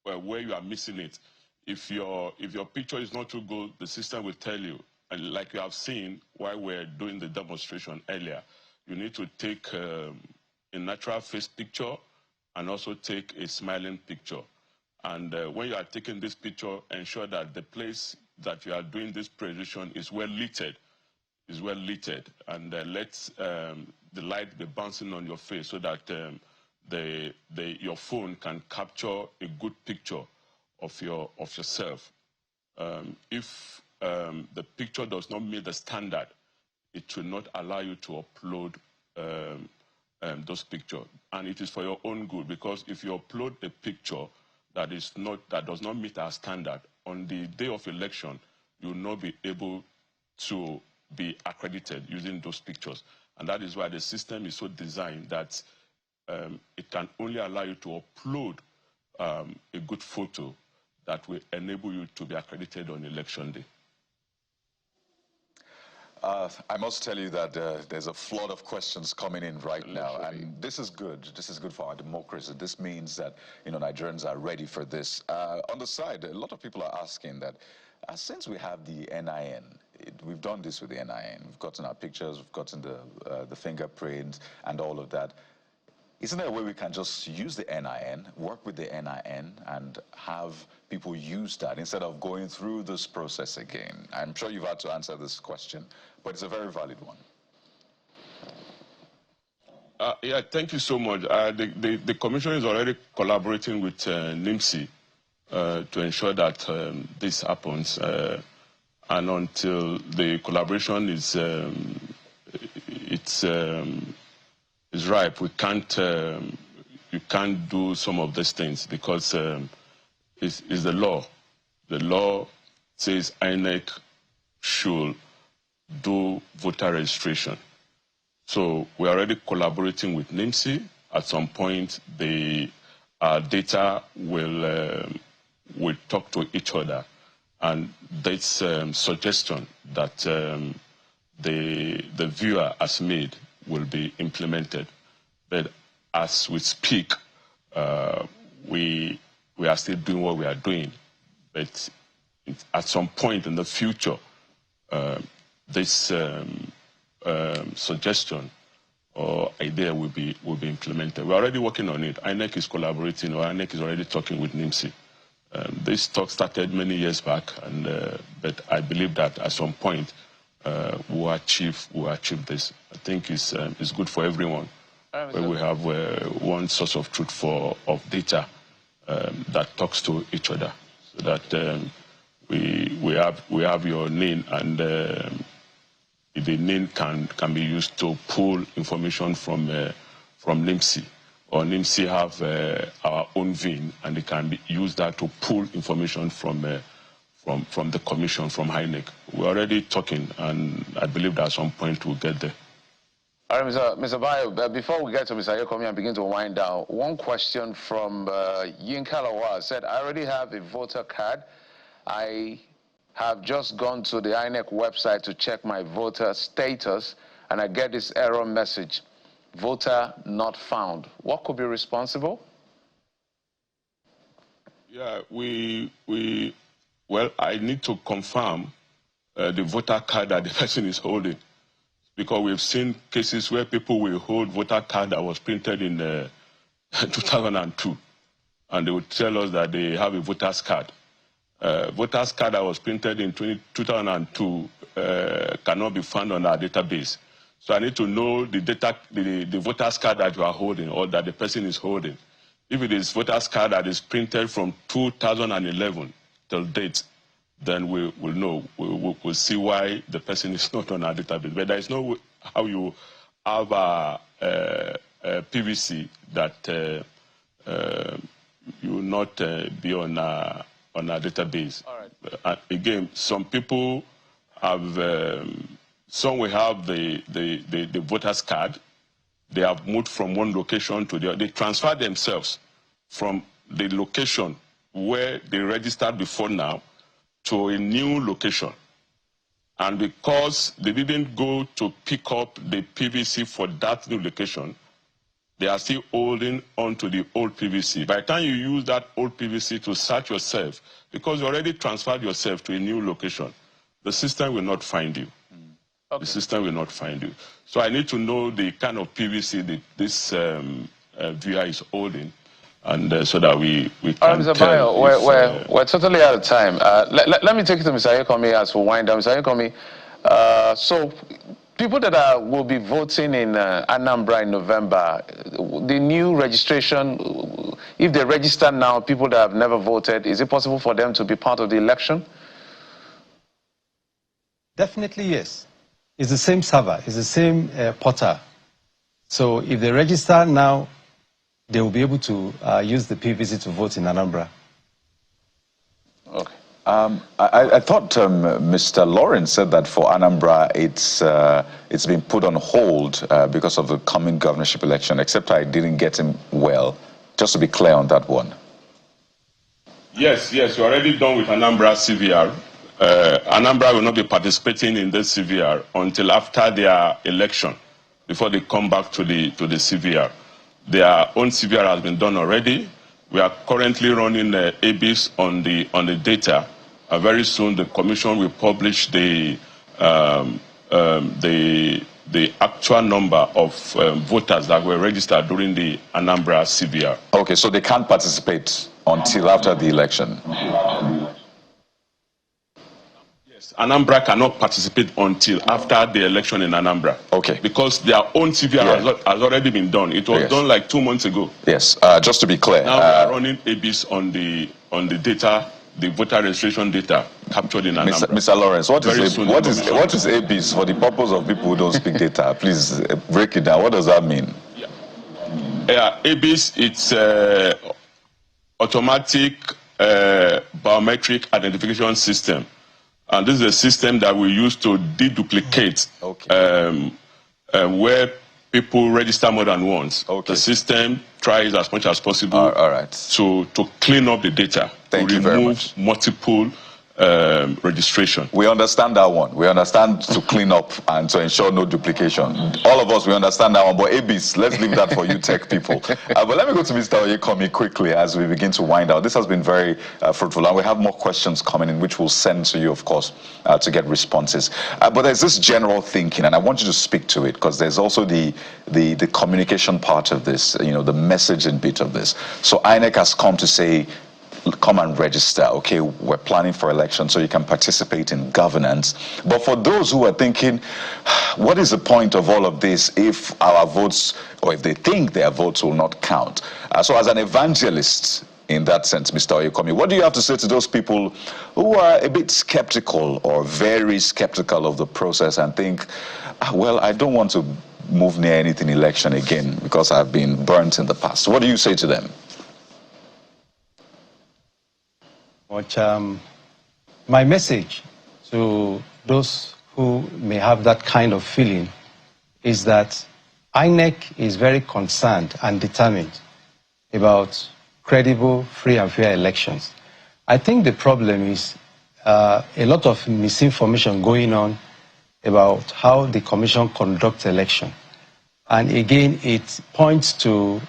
[SPEAKER 5] where you are missing it. If your picture is not too good, the system will tell you. And like you have seen while we're doing the demonstration earlier, you need to take a natural face picture and also take a smiling picture. And when you are taking this picture, ensure that the place that you are doing this presentation is well lit. And let the light be bouncing on your face so that your phone can capture a good picture of yourself. If the picture does not meet the standard, it will not allow you to upload those pictures. And it is for your own good, because if you upload a picture that does not meet our standard, on the day of election, you will not be able to be accredited using those pictures. And that is why the system is so designed that it can only allow you to upload a good photo that will enable you to be accredited on election day.
[SPEAKER 2] I must tell you that there's a flood of questions coming in right now, and this is good. This is good for our democracy. This means that, you know, Nigerians are ready for this. On the side, a lot of people are asking that since we have the NIN, we've done this with the NIN. We've gotten our pictures, we've gotten the fingerprints and all of that. Isn't there a way we can just use the NIN, work with the NIN, and have people use that instead of going through this process again? I'm sure you've had to answer this question, but it's a very valid one.
[SPEAKER 5] Yeah, thank you so much. The Commission is already collaborating with NIMC to ensure that this happens. And until the collaboration is ripe, we can't you can't do some of these things because it's the law. The law says INEC should do voter registration. So we're already collaborating with NIMC. At some point, the data will talk to each other, and this suggestion that the viewer has made will be implemented. But as we speak, we are still doing what we are doing. But at some point in the future, this suggestion or idea will be implemented. We're already working on it. INEC is collaborating, or INEC is already talking with NIMC. This talk started many years back, and but I believe that at some point we'll achieve this. I think it's good for everyone. Where we have one source of truth of data that talks to each other, so that we have your NIN, and the NIN can be used to pull information from NIMC, or NIMC have our own VIN, and they can use that to pull information from the Commission, from INEC. We're already talking, and I believe that at some point we'll get there.
[SPEAKER 1] All right, Mr. Bayo, before we get to Mr. Ayokomi and begin to wind down, one question from Yinka Lawal said, I already have a voter card. I have just gone to the INEC website to check my voter status, and I get this error message, voter not found. What could be responsible?
[SPEAKER 5] Yeah, well, I need to confirm the voter card that the person is holding, because we've seen cases where people will hold voter card that was printed in 2002, and they would tell us that they have a voter's card. Voter's card that was printed in 2002 cannot be found on our database. So I need to know the voter's card that you are holding, or that the person is holding. If it is voter's card that is printed from 2011 till date, then we'll know. We'll see why the person is not on our database. But there is no how you have a PVC that you will not be on our database.
[SPEAKER 1] All right.
[SPEAKER 5] Again, some people have, some will have the voter's card. They have moved from one location to the other. They transfer themselves from the location where they registered before now to a new location. And because they didn't go to pick up the PVC for that new location, they are still holding on to the old PVC. By the time you use that old PVC to search yourself, because you already transferred yourself to a new location, the system will not find you. Okay. The system will not find you. So I need to know the kind of PVC that this viewer is holding, and so that we can
[SPEAKER 1] Mr.
[SPEAKER 5] tell.
[SPEAKER 1] Bayo, we're totally out of time. Let me take it to Mr. Ayokomi as we wind down. Mr. Ayokomi, so people that will be voting in Anambra in November, the new registration, if they register now, people that have never voted, is it possible for them to be part of the election?
[SPEAKER 4] Definitely yes. It's the same server, it's the same portal. So if they register now, they will be able to use the PVC to vote in Anambra.
[SPEAKER 1] Okay.
[SPEAKER 2] I thought Mr. Lawrence said that for Anambra, it's been put on hold because of the coming governorship election, except I didn't get him well. Just to be clear on that one.
[SPEAKER 5] Yes, we're already done with Anambra CVR. Anambra will not be participating in the CVR until after their election, before they come back to the CVR. Their own CVR has been done already. We are currently running ABs on the data. Very soon, the Commission will publish the actual number of voters that were registered during the Anambra CVR.
[SPEAKER 2] Okay, so they can't participate until after the election.
[SPEAKER 5] Yes, Anambra cannot participate until after the election in Anambra.
[SPEAKER 2] Okay.
[SPEAKER 5] Because their own CVR has already been done. It was done like 2 months ago.
[SPEAKER 2] Yes, just to be clear.
[SPEAKER 5] Now we are running ABs on the data, the voter registration data captured in Anambra.
[SPEAKER 2] Mr. Lawrence, what is ABs for the purpose of people who don't speak data? Please break it down. What does that mean?
[SPEAKER 5] ABs, it's automatic biometric identification system. And this is a system that we use to deduplicate where people register more than once. The system tries as much as possible to clean up the data, to remove multiple registration.
[SPEAKER 2] We understand that one. We understand to clean up and to ensure no duplication. All of us, we understand that one. But ABs, let's leave that for you tech people. But let me go to Mr. Oyekomi quickly as we begin to wind out. This has been very fruitful, and we have more questions coming in, which we'll send to you, of course, to get responses. But there's this general thinking, and I want you to speak to it, because there's also the communication part of this, you know, the messaging bit of this. So INEC has come to say, come and register. Okay, we're planning for elections so you can participate in governance. But for those who are thinking, what is the point of all of this if our votes, or if they think their votes will not count? So as an evangelist in that sense, Mr. Oyekomi, what do you have to say to those people who are a bit skeptical or very skeptical of the process and think, well, I don't want to move near anything election again because I've been burnt in the past? What do you say to them?
[SPEAKER 4] My message to those who may have that kind of feeling is that INEC is very concerned and determined about credible, free and fair elections. I think the problem is a lot of misinformation going on about how the Commission conducts election. And again, it points to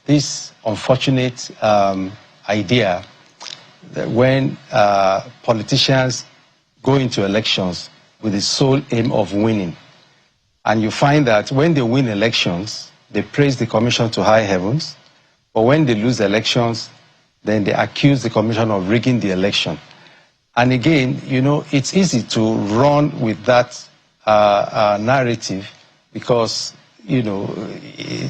[SPEAKER 4] this unfortunate idea that when politicians go into elections with the sole aim of winning, and you find that when they win elections, they praise the Commission to high heavens, but when they lose elections, then they accuse the Commission of rigging the election. And again, you know, it's easy to run with that narrative because, you know,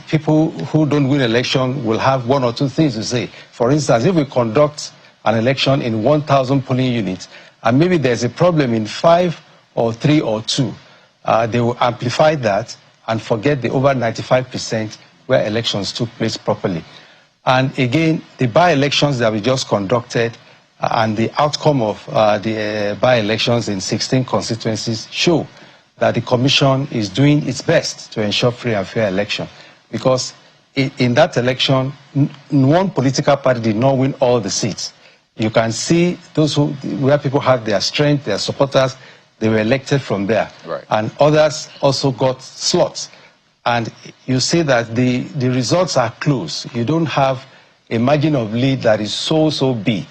[SPEAKER 4] people who don't win election will have one or two things to say. For instance, if we conduct an election in 1,000 polling units, and maybe there's a problem in 5 or 3 or 2, they will amplify that and forget the over 95% where elections took place properly. And again, the by-elections that we just conducted and the outcome of the by-elections in 16 constituencies show that the Commission is doing its best to ensure free and fair election. Because in that election, one political party did not win all the seats. You can see those where people had their strength, their supporters, they were elected from there.
[SPEAKER 2] Right.
[SPEAKER 4] And others also got slots. And you see that the results are close. You don't have a margin of lead that is so big.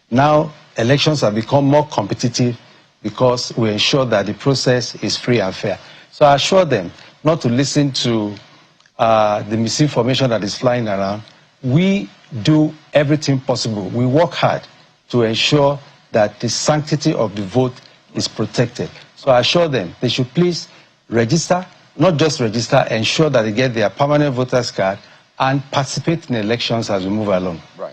[SPEAKER 4] Now, elections have become more competitive because we ensure that the process is free and fair. So I assure them not to listen to the misinformation that is flying around. We do everything possible. We work hard to ensure that the sanctity of the vote is protected. So I assure them they should please register, not just register, ensure that they get their permanent voters card and participate in elections as we move along.
[SPEAKER 2] Right.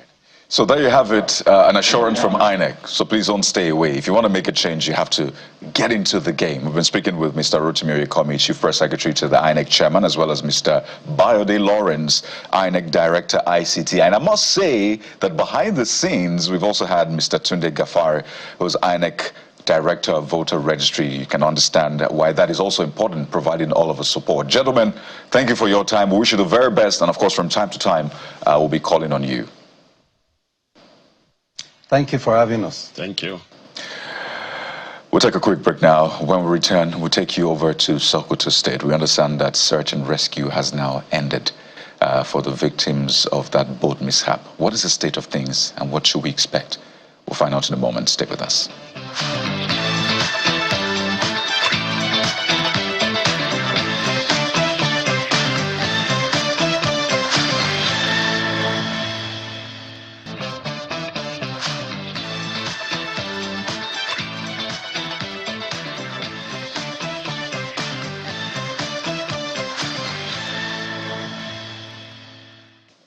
[SPEAKER 2] So there you have it, an assurance from INEC. So please don't stay away. If you want to make a change, you have to get into the game. We've been speaking with Mr. Rotimi Oyekomi, Chief Press Secretary to the INEC Chairman, as well as Mr. Bayode Lawrence, INEC Director, ICT. And I must say that behind the scenes, we've also had Mr. Tunde Gafari, who's INEC Director of Voter Registry. You can understand why that is also important, providing all of us support. Gentlemen, thank you for your time. We wish you the very best. And of course, from time to time, we'll be calling on you.
[SPEAKER 4] Thank you for having us.
[SPEAKER 5] Thank you.
[SPEAKER 2] We'll take a quick break now. When we return, we'll take you over to Sokoto State. We understand that search and rescue has now ended for the victims of that boat mishap. What is the state of things and what should we expect? We'll find out in a moment. Stay with us.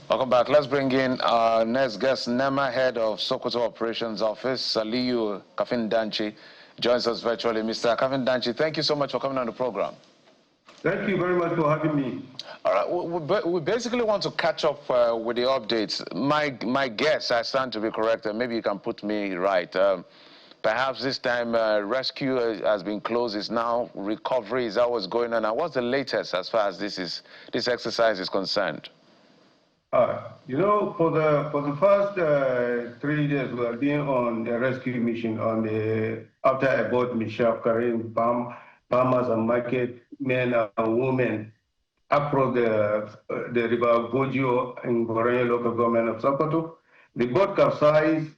[SPEAKER 1] Welcome back. Let's bring in our next guest, NEMA Head of Sokoto Operations Office, Aliyu Kafindanchi, joins us virtually. Mr. Kafindanchi, thank you so much for coming on the program.
[SPEAKER 6] Thank you very much for having me.
[SPEAKER 1] All right, we basically want to catch up with the updates. My guess, I stand to be correct, and maybe you can put me right. Perhaps this time rescue has been closed, is now recovery, is that what's going on? And what's the latest as far as this exercise is concerned?
[SPEAKER 6] You know, for the first 3 days, we have been on a rescue mission after a boat mishap carrying farmers and market men and women across the river Gojo in Gorenyo local government of Sokoto. The boat capsized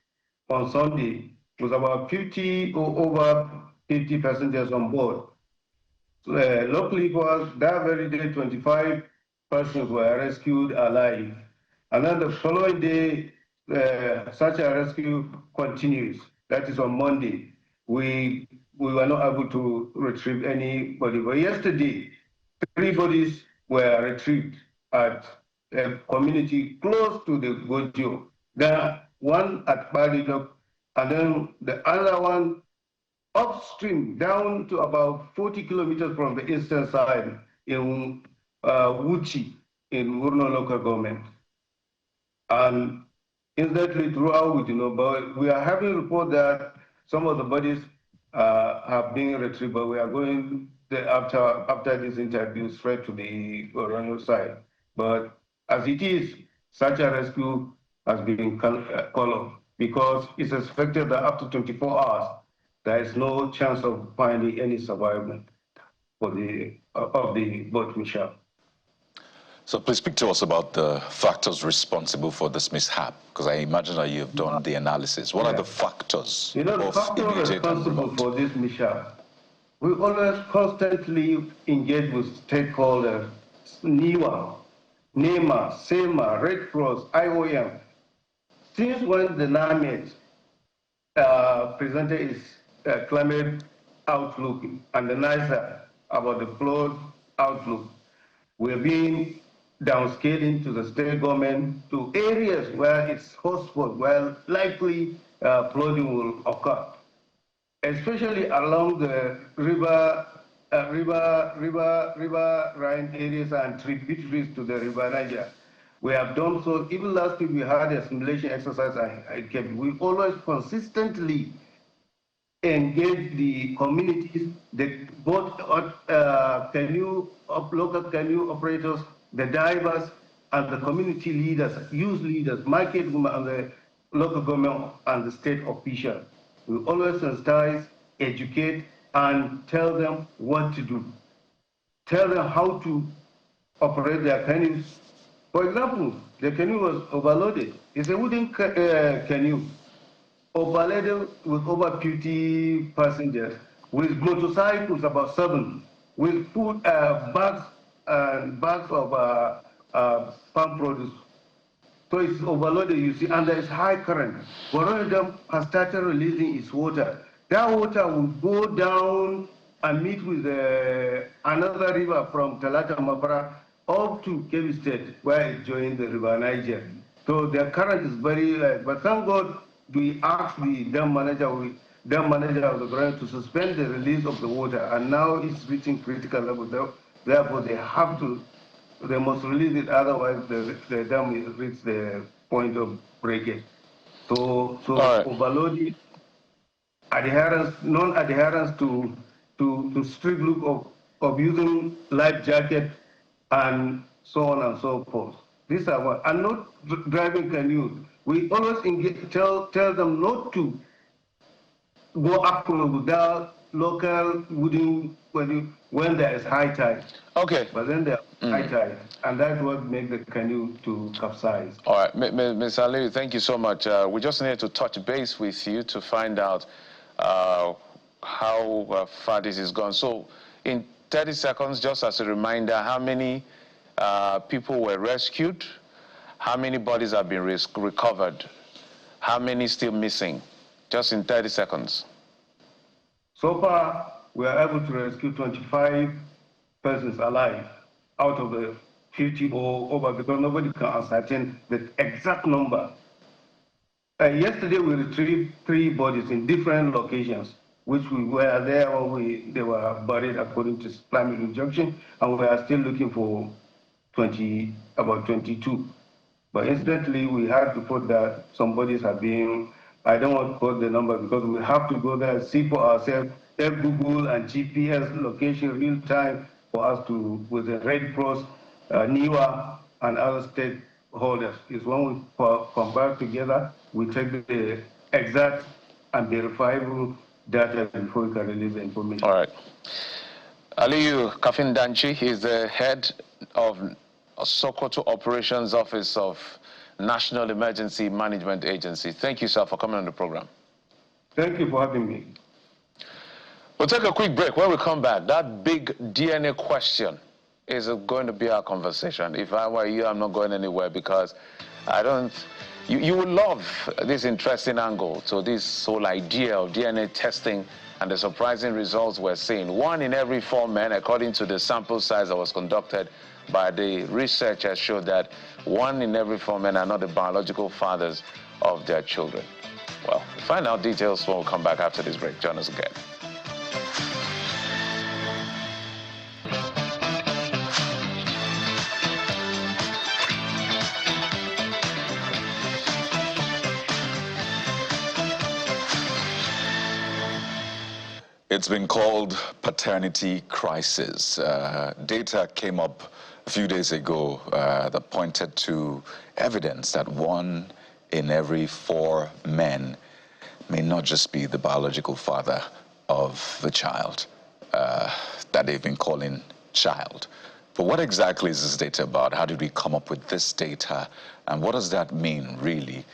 [SPEAKER 6] on Sunday with about 50 or over 50 passengers on board. Luckily for us, that very day, 25 persons were rescued alive. And then the following day, such a rescue continues. That is on Monday. We were not able to retrieve anybody. But yesterday, 3 bodies were retrieved at a community close to the Gojo. The one at Badidok, and then the other one upstream, down to about 40 kilometers from the eastern side in Wuchi, in Wurno local government. And incidentally, throughout, but we are having report that some of the bodies have been retrieved, but we are going after this interview straight to the Orano side. But as it is, such a rescue has been called off because it's expected that after 24 hours, there is no chance of finding any survivor of the boat mishap.
[SPEAKER 2] So please speak to us about the factors responsible for this mishap, because I imagine that you have done the analysis. What are the factors?
[SPEAKER 6] The factors responsible for this mishap, we always constantly engage with stakeholders, NIWA, NEMA, SEMA, Red Cross, IOM. Since when the NAMED presented its climate outlook and the NISA about the flood outlook, we have been downscaling to the state government to areas where it's hotspot, where likely flooding will occur, especially along the river Rhine areas and tributaries to the River Niger. We have done so. Even last week we had a simulation exercise I kept. We always consistently engage the communities, both local canoe operators, the divers, and the community leaders, youth leaders, market women, and the local government and the state officials. We always sensitize, educate, and tell them what to do. Tell them how to operate their canoes. For example, the canoe was overloaded. It's a wooden canoe, overloaded with over 50 passengers, with motorcycles about 7, with food bags of farm produce. So it's overloaded, you see, and there is high current. One of them has started releasing its water. That water will go down and meet with another river from Talata Mabara up to Kebbi State, where it joins the River Niger. So the current is very, but thank God we asked the dam manager of the ground to suspend the release of the water, and now it's reaching critical level. Therefore, they must release it, otherwise the dam will reach the point of breakage. So right. Overloading, adherence, non-adherence to strict look of using life jacket and so on and so forth. These are what, and not driving canoes. We always tell them not to go across without local wouldn't when there is high tide.
[SPEAKER 1] Okay.
[SPEAKER 6] But then there is high tide, and that's what makes the canoe to capsize.
[SPEAKER 1] All right, Ms. Aliyu, thank you so much. We just need to touch base with you to find out how far this is gone. So in 30 seconds, just as a reminder, how many people were rescued? How many bodies have been recovered? How many still missing? Just in 30 seconds.
[SPEAKER 6] So far, we are able to rescue 25 persons alive out of the 50 or over, because nobody can ascertain the exact number. Yesterday, we retrieved 3 bodies in different locations, which we were there when they were buried according to climate injunction, and we are still looking for about 22. But incidentally, we had to put that some bodies have been, I don't want to quote the number because we have to go there and see for ourselves, have Google and GPS location real time for us to, with the Red Cross, NIWA, and other stakeholders. Is when we combine together, we take the exact and verifiable data before we can release the information.
[SPEAKER 1] All right. Aliyu Kafindanchi is the head of Sokoto Operations Office of National Emergency Management Agency. Thank you, sir, for coming on the program.
[SPEAKER 6] Thank you for having me.
[SPEAKER 1] We'll take a quick break. When we come back, that big DNA question is going to be our conversation. If I were you, I'm not going anywhere because I don't... You will love this interesting angle to this whole idea of DNA testing and the surprising results we're seeing. 1 in every 4 men, according to the sample size that was conducted by the researchers, showed that 1 in every 4 men are not the biological fathers of their children. Well, we'll find out details when we come back after this break. Join us again.
[SPEAKER 2] It's been called paternity crisis. Data came up a few days ago that pointed to evidence that 1 in every 4 men may not just be the biological father of the child that they've been calling child. But what exactly is this data about? How did we come up with this data? And what does that mean, really?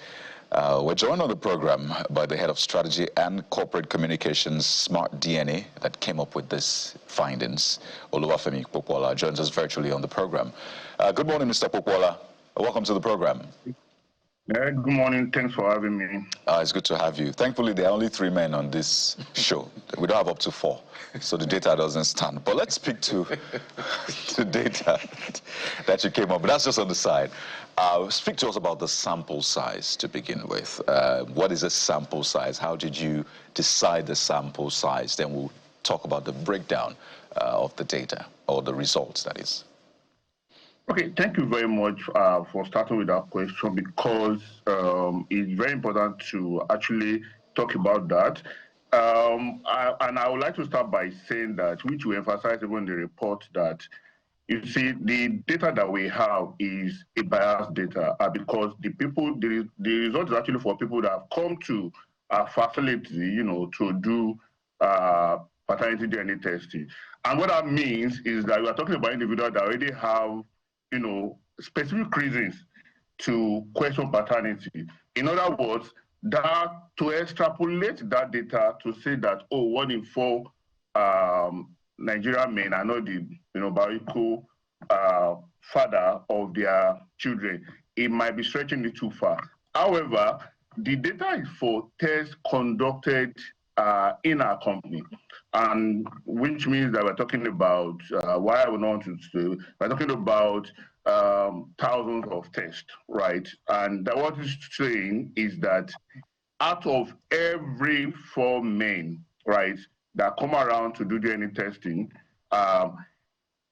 [SPEAKER 2] We're joined on the program by the head of strategy and corporate communications, Smart DNA, that came up with these findings. Oluwafemi Popoola joins us virtually on the program. Good morning, Mr. Popoola. Welcome to the program.
[SPEAKER 7] Good morning. Thanks for having me.
[SPEAKER 2] It's good to have you. Thankfully, there are only 3 men on this show. We don't have up to 4, so the data doesn't stand. But let's speak to the data that you came up with. That's just on the side. Speak to us about the sample size to begin with. What is a sample size? How did you decide the sample size? Then we'll talk about the breakdown of the data, or the results, that is.
[SPEAKER 7] Okay, thank you very much for starting with that question, because it's very important to actually talk about that. And I would like to start by saying that, which we emphasize even in the report, that you see, the data that we have is a biased data because the result is actually for people that have come to our facility, to do paternity DNA testing. And what that means is that we are talking about individuals that already have, specific reasons to question paternity. In other words, that to extrapolate that data to say that, 1 in 4 Nigerian men are not the biological father of their children, it might be stretching it too far. However, the data is for tests conducted in our company, and which means that we're talking about why I would not want to say, we're talking about thousands of tests, right? And that what it's saying is that out of every 4 men, right, that come around to do DNA testing,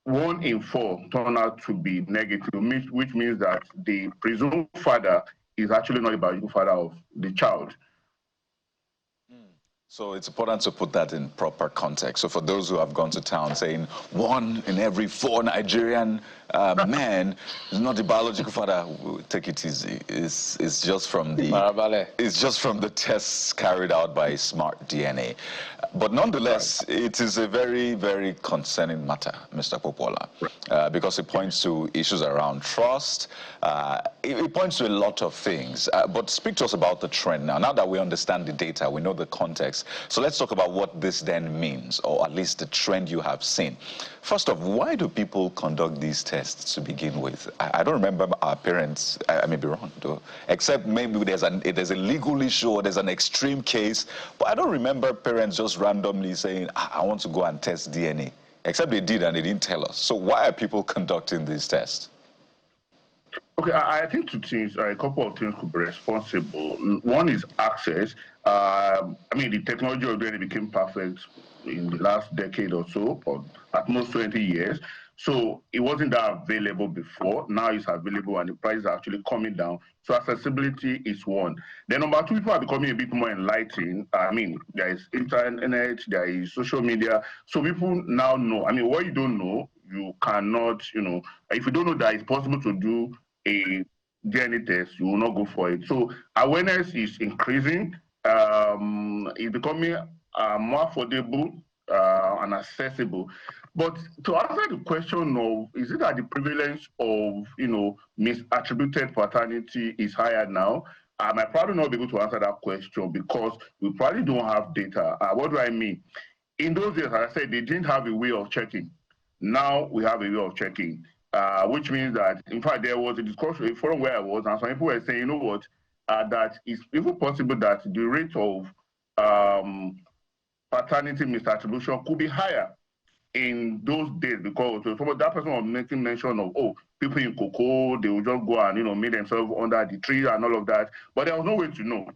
[SPEAKER 7] 1 in 4 turn out to be negative, which means that the presumed father is actually not the biological father of the child.
[SPEAKER 2] So it's important to put that in proper context. So for those who have gone to town saying 1 in every 4 Nigerian man is not the biological father. Take it easy. It's just from the tests carried out by Smart DNA. But nonetheless, it is a very, very concerning matter, Mr. Popola, because it points to issues around trust. It points to a lot of things. But speak to us about the trend now. Now that we understand the data, we know the context. So let's talk about what this then means, or at least the trend you have seen. First off, why do people conduct these tests to begin with? I don't remember our parents, I may be wrong though, except maybe there's a legal issue or there's an extreme case, but I don't remember parents just randomly saying, I want to go and test DNA, except they did and they didn't tell us. So why are people conducting these tests?
[SPEAKER 7] Okay, I think two things, a couple of things could be responsible. One is access. I mean, the technology of DNA became perfect in the last decade or so, or at most 20 years. So it wasn't that available before. Now it's available and the prices are actually coming down. So accessibility is one. Then number two, people are becoming a bit more enlightened. I mean, there is internet, there is social media. So people now know. I mean, what you don't know, you cannot, if you don't know that it's possible to do a DNA test, you will not go for it. So awareness is increasing. It's becoming more affordable and accessible. But to answer the question of, is it that the prevalence of, misattributed paternity is higher now? I might probably not be able to answer that question because we probably don't have data. What do I mean? In those days, as I said, they didn't have a way of checking. Now we have a way of checking, which means that, in fact, there was a discussion, a forum where I was, and some people were saying, you know what, that it's even possible that the rate of paternity misattribution could be higher in those days because some of that person was making mention of, people in cocoa, they will just go and, make themselves under the tree and all of that, but there was no way to know.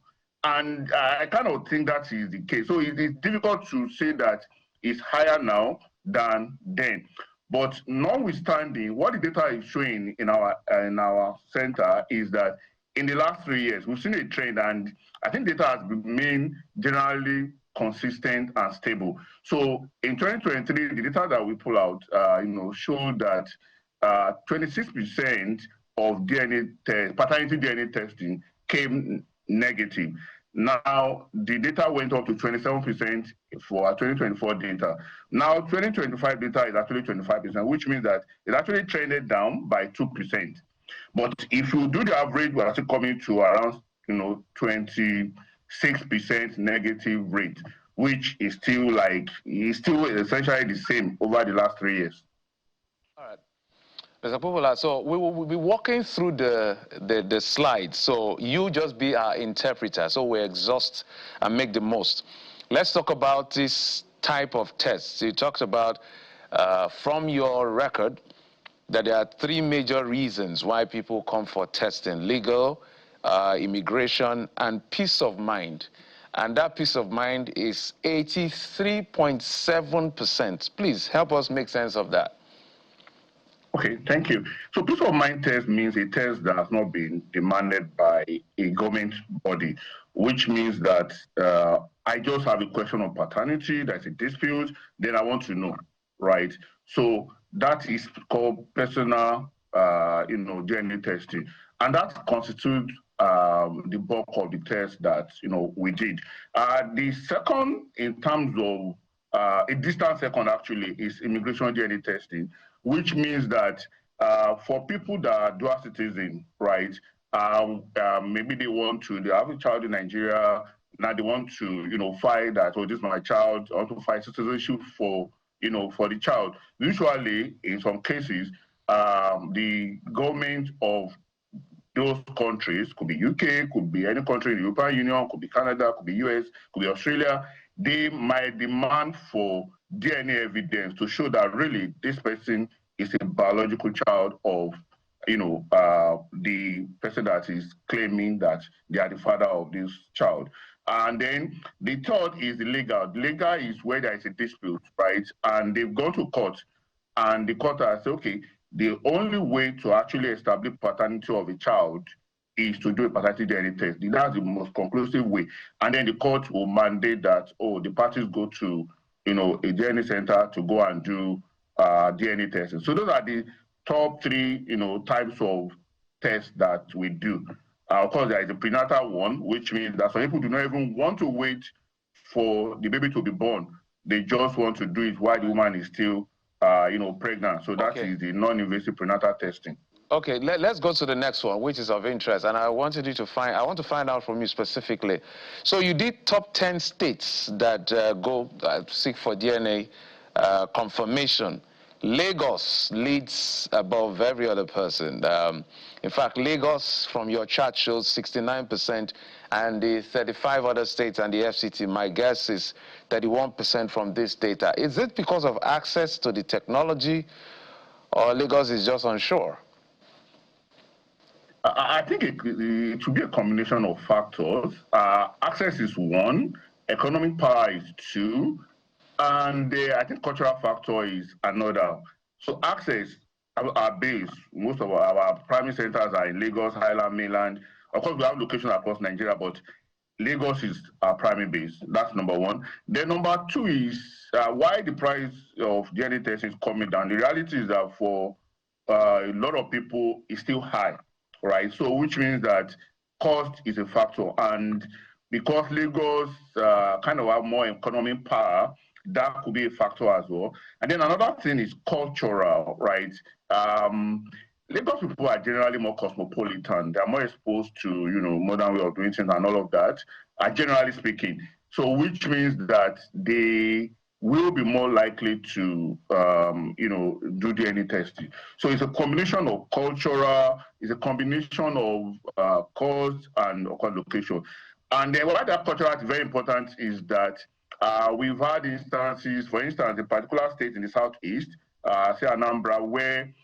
[SPEAKER 7] And I kind of think that is the case. So it's difficult to say that it's higher now than then. But notwithstanding, what the data is showing in our center is that in the last 3 years, we've seen a trend, and I think data has remained generally consistent and stable. So in 2023, the data that we pull out, showed that 26% of paternity DNA testing came negative. Now, the data went up to 27% for our 2024 data. Now, 2025 data is actually 25%, which means that it actually trended down by 2%. But if you do the average, we're actually coming to around, 26% negative rate, which is still essentially the same over the last 3 years.
[SPEAKER 1] All right. Mr. Popola, so we will be walking through the slides. So you just be our interpreter. So we exhaust and make the most. Let's talk about this type of tests. You talked about, from your record, that there are 3 major reasons why people come for testing: legal, immigration, and peace of mind. And that peace of mind is 83.7%. Please help us make sense of that.
[SPEAKER 7] Okay, thank you. So peace of mind test means a test that has not been demanded by a government body, which means that I just have a question of paternity, there's a dispute, then I want to know, right? So that is called personal, DNA testing. And that constitutes the bulk of the test that, we did. The second, in terms of a distant second, actually, is immigration DNA testing, which means that for people that are dual citizen, right, maybe they have a child in Nigeria, now they want to, file that, this is my child, I want to file citizenship for the child. Usually, in some cases, the government of those countries, could be UK, could be any country in the European Union, could be Canada, could be US, could be Australia, they might demand for DNA evidence to show that really this person is a biological child of, the person that is claiming that they are the father of this child. And then the third is the legal. The legal is where there is a dispute, right? And they've gone to court, and the court has said, okay, the only way to actually establish paternity of a child is to do a paternity DNA test. That's the most conclusive way. And then the court will mandate that, the parties go to, a DNA center to go and do DNA testing. So those are the top 3, types of tests that we do. Of course, there is a prenatal one, which means that some people do not even want to wait for the baby to be born. They just want to do it while the woman is still, pregnant. So that is the non-invasive prenatal testing.
[SPEAKER 1] Okay, let's go to the next one, which is of interest, and I want to find out from you specifically. So you did top 10 states that go seek for DNA confirmation. Lagos leads above every other person. In fact, Lagos, from your chart, shows 69%, and the 35 other states and the FCT, my guess is 31% from this data. Is it because of access to the technology, or Lagos is just unsure?
[SPEAKER 7] I think it should be a combination of factors. Access is one, economic power is two, and I think cultural factor is another. So access, our base, most of our primary centers are in Lagos, Highland, Mainland. Of course, we have locations across Nigeria, but Lagos is our primary base. That's number one. Then number two is why the price of DNA testing is coming down. The reality is that for a lot of people, it's still high. Right, so which means that cost is a factor, and because Lagos kind of have more economic power, that could be a factor as well. And then another thing is cultural, right? Lagos people are generally more cosmopolitan. They are more exposed to, modern way of doing things and all of that, generally speaking. So which means that they will be more likely to, do DNA testing. So it's a combination of cultural, it's a combination of cost and location. And then why that cultural is very important is that we've had instances, for instance, in particular states in the southeast, say Anambra, where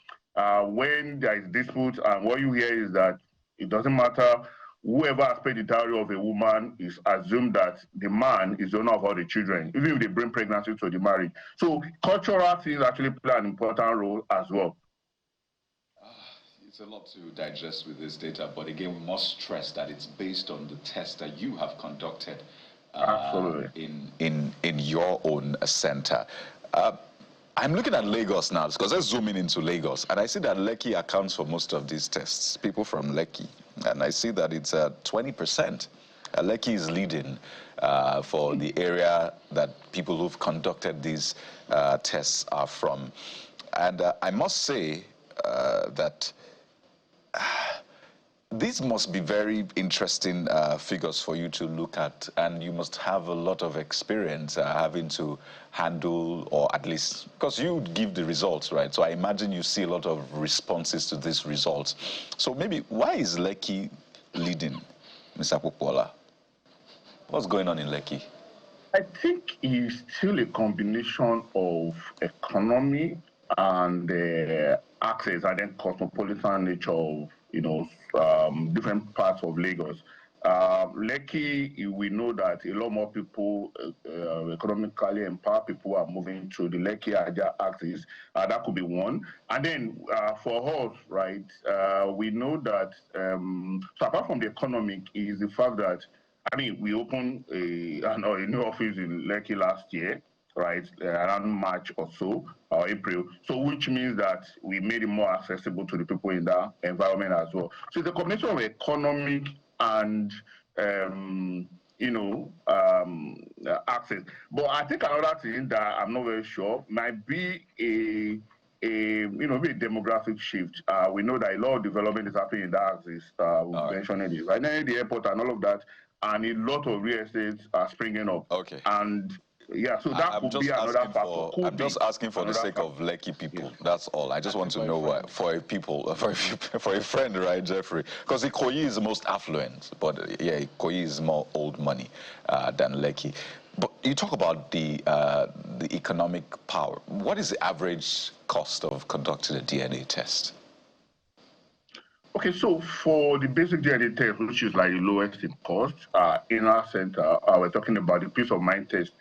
[SPEAKER 7] when there is dispute, and what you hear is that it doesn't matter, whoever has paid the dowry of a woman is assumed that the man is the owner of all the children, even if they bring pregnancy to the marriage. So cultural things actually play an important role as well.
[SPEAKER 2] It's a lot to digest with this data, but again, we must stress that it's based on the test that you have conducted in your own center. I'm looking at Lagos now, because let's zoom in into Lagos, and I see that Lekki accounts for most of these tests, people from Lekki, and I see that it's 20%. Lekki is leading for the area that people who've conducted these tests are from. And I must say that these must be very interesting figures for you to look at, and you must have a lot of experience having to handle, or at least, because you give the results, right? So I imagine you see a lot of responses to these results. So maybe, why is Lekki leading, Mr. Popola? What's going on in Lekki?
[SPEAKER 7] I think it's still a combination of economy and access, and then cosmopolitan nature of, different parts of Lagos. Lekki, we know that a lot more people, economically empowered people, are moving to the Lekki-Aja axis. That could be one. And then for us, right, we know that, so apart from the economic, is the fact that, we opened a new office in Lekki last year, right, around March or so, or April. So which means that we made it more accessible to the people in that environment as well. So it's a combination of economic and, access. But I think another thing that I'm not very sure might be a demographic shift. We know that a lot of development is happening in that axis. We mentioned it right now, the airport and all of that, and a lot of real estate are springing up.
[SPEAKER 2] Okay.
[SPEAKER 7] And yeah, so that could be another factor.
[SPEAKER 2] I'm just asking for the sake of Lekki people. Yes. That's all. I just want to know why, for a friend, right, Jeffrey? Because Ikoyi is the most affluent, but yeah, Ikoyi is more old money than Lekki. But you talk about the economic power. What is the average cost of conducting a DNA test?
[SPEAKER 7] Okay, so for the basic DNA test, which is like the lowest in cost, in our center, we're talking about the peace of mind test.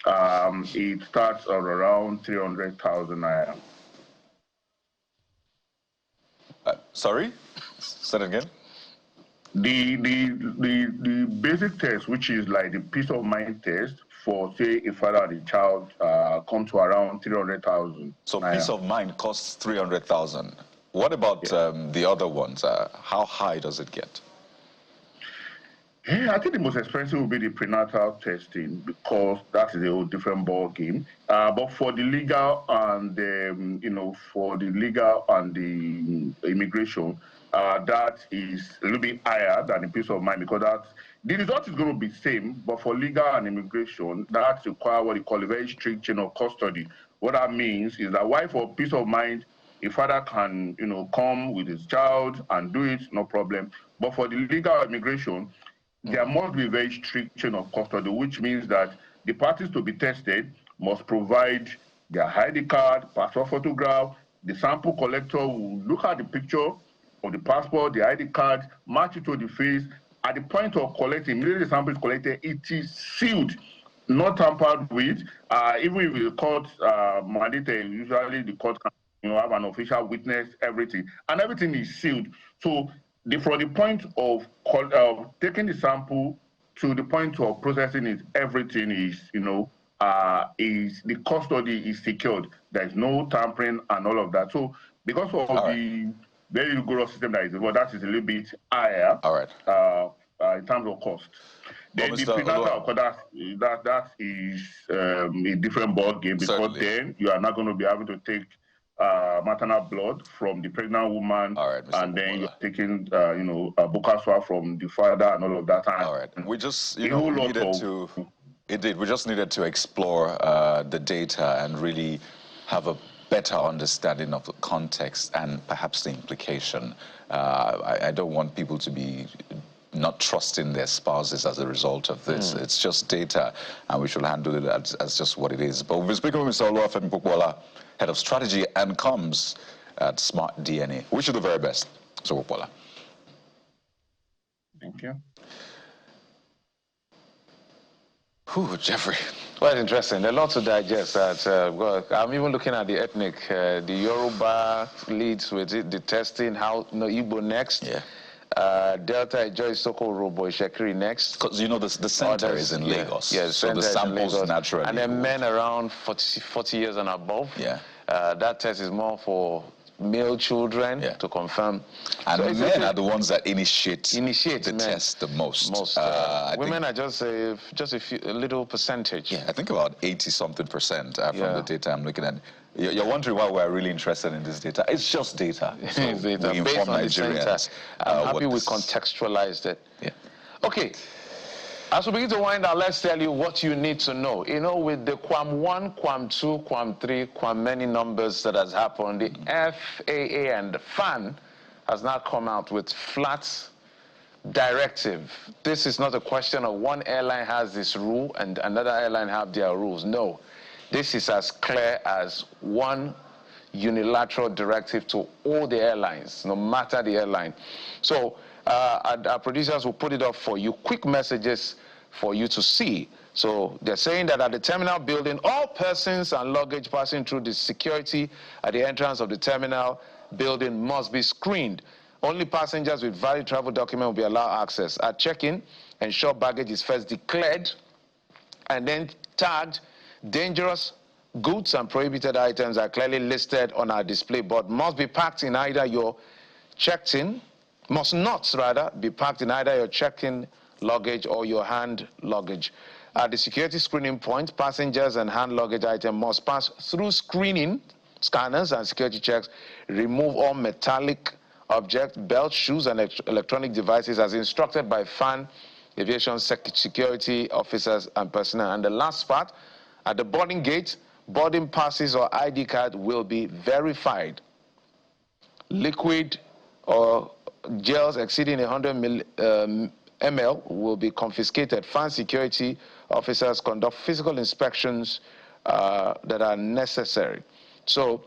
[SPEAKER 7] It starts at around 300,000 naira.
[SPEAKER 2] Sorry? Say it again.
[SPEAKER 7] The basic test, which is like the peace of mind test for, say, a father and a child, come to around 300,000.
[SPEAKER 2] So naira. Peace of mind costs 300,000. What about the other ones? How high does it get?
[SPEAKER 7] Yeah, I think the most expensive will be the prenatal testing because that is a whole different ball game. But for the legal and for the legal and the immigration, that is a little bit higher than the peace of mind because the result is going to be same. But for legal and immigration, that require what you call a very strict chain of custody. What that means is that while for peace of mind, a father can come with his child and do it, no problem. But for the legal immigration, there must be a very strict chain of custody, which means that the parties to be tested must provide their ID card, passport photograph. The sample collector will look at the picture of the passport, the ID card, match it to the face. At the point of collecting, immediately the sample is collected, it is sealed, not tampered with. Even if the court mandated, usually the court can have an official witness, everything, and everything is sealed. So from the point of taking the sample to the point of processing it, everything is, is the custody is secured. There's no tampering and all of that. So because of the very rigorous system that is involved, that is a little bit higher. In terms of cost. Then the prenatal, that is a different ball game because then you are not going to be able to take maternal blood from the pregnant woman, and then you're taking, a buccal swab from the father and all of that. And
[SPEAKER 2] we just, needed to, we just needed to explore the data and really have a better understanding of the context and perhaps the implication. I don't want people to be not trusting their spouses as a result of this. It's just data, and we should handle it as just what it is. But we've been speaking with Mr. Oluwafemi Popoola, Head of Strategy and Comms at Smart DNA. Wish you the very best, Mr. Popoola.
[SPEAKER 7] Thank you.
[SPEAKER 2] Whew, Jeffrey.
[SPEAKER 1] Well, interesting. A lot to digest. I'm even looking at the ethnic. The Yoruba leads with it, the testing, how Igbo next.
[SPEAKER 2] Yeah.
[SPEAKER 1] Delta enjoys Sokoto, Shekiri next.
[SPEAKER 2] Because the center is in Lagos.
[SPEAKER 1] Yes,
[SPEAKER 2] so the samples naturally.
[SPEAKER 1] And then men around 40 years and above.
[SPEAKER 2] Yeah.
[SPEAKER 1] That test is more for male children to confirm.
[SPEAKER 2] And so men are the ones that initiate the
[SPEAKER 1] men.
[SPEAKER 2] test the most.
[SPEAKER 1] Women are just a little percentage.
[SPEAKER 2] Yeah, I think about 80-something% from the data I'm looking at. You're wondering why we're really interested in this data. It's just data. So
[SPEAKER 1] it's data.
[SPEAKER 2] We inform Nigerians.
[SPEAKER 1] I'm happy we contextualized it.
[SPEAKER 2] Yeah.
[SPEAKER 1] Okay. As we begin to wind down, let's tell you what you need to know. With the Quam 1, Quam 2, Quam 3, Quam many numbers that has happened, the FAA and the FAN has now come out with flat directive. This is not a question of one airline has this rule and another airline have their rules. No. This is as clear as one unilateral directive to all the airlines, no matter the airline. So our producers will put it up for you, quick messages for you to see. So they're saying that at the terminal building, all persons and luggage passing through the security at the entrance of the terminal building must be screened. Only passengers with valid travel document will be allowed access. At check-in, ensure baggage is first declared and then tagged. Dangerous goods and prohibited items are clearly listed on our display board. Must be packed in either your checked-in, must not rather be packed in either your check-in luggage or your hand luggage. At the security screening point, passengers and hand luggage items must pass through screening, scanners and security checks, remove all metallic objects, belts, shoes and electronic devices as instructed by FAN, aviation security officers and personnel. And the last part, at the boarding gate, boarding passes or ID card will be verified. Liquid or gels exceeding 100 ml will be confiscated. FAN security officers conduct physical inspections that are necessary. So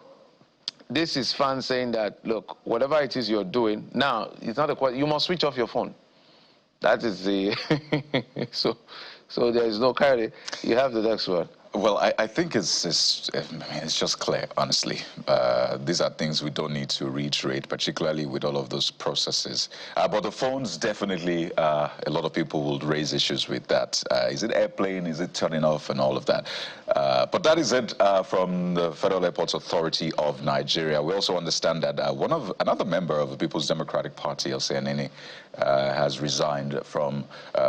[SPEAKER 1] this is FAN saying that, look, whatever it is you're doing, now, it's not a question, you must switch off your phone. That is the, so there is no carry. You have the next one.
[SPEAKER 2] Well, I think it's just clear, honestly. These are things we don't need to reiterate, particularly with all of those processes. But the phones, definitely, a lot of people will raise issues with that. Is it airplane? Is it turning off and all of that? But that is it from the Federal Airports Authority of Nigeria. We also understand that another member of the People's Democratic Party, INEC, has resigned from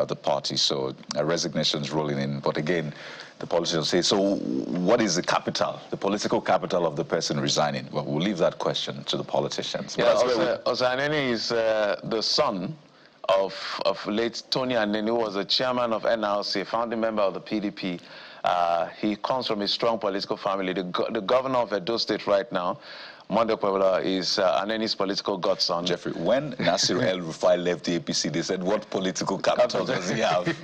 [SPEAKER 2] the party. So resignations rolling in. But again, the politicians say, so what is the capital, the political capital of the person resigning? Well, we'll leave that question to the politicians.
[SPEAKER 1] Yeah, Anene is the son of late Tony Anene, who was the chairman of NLC, a founding member of the PDP. He comes from a strong political family. The governor of Edo State right now, Monday Puebla, is Anene's political godson.
[SPEAKER 2] Jeffrey, when Nasir El-Rufai left the APC, they said, what political capital does he have?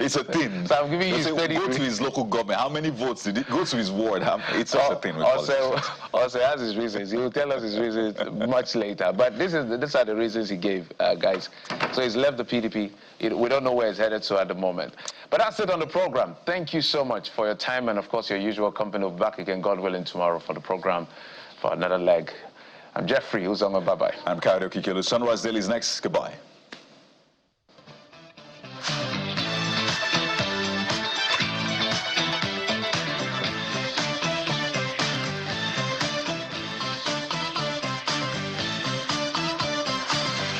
[SPEAKER 2] It's a thing.
[SPEAKER 1] So I'm giving you
[SPEAKER 2] go to his local government. How many votes did he go to his ward? It's such a thing with
[SPEAKER 1] also has his reasons. He will tell us his reasons much later. But these are the reasons he gave, guys. So he's left the PDP. We don't know where he's headed to at the moment. But that's it on the program. Thank you so much for your time and, of course, your usual company. We'll be back again, God willing, tomorrow for the program for another leg. I'm Jeffrey Uzoma. Bye-bye.
[SPEAKER 2] I'm Kyle Kikelo. Sunrise Daily is next. Goodbye.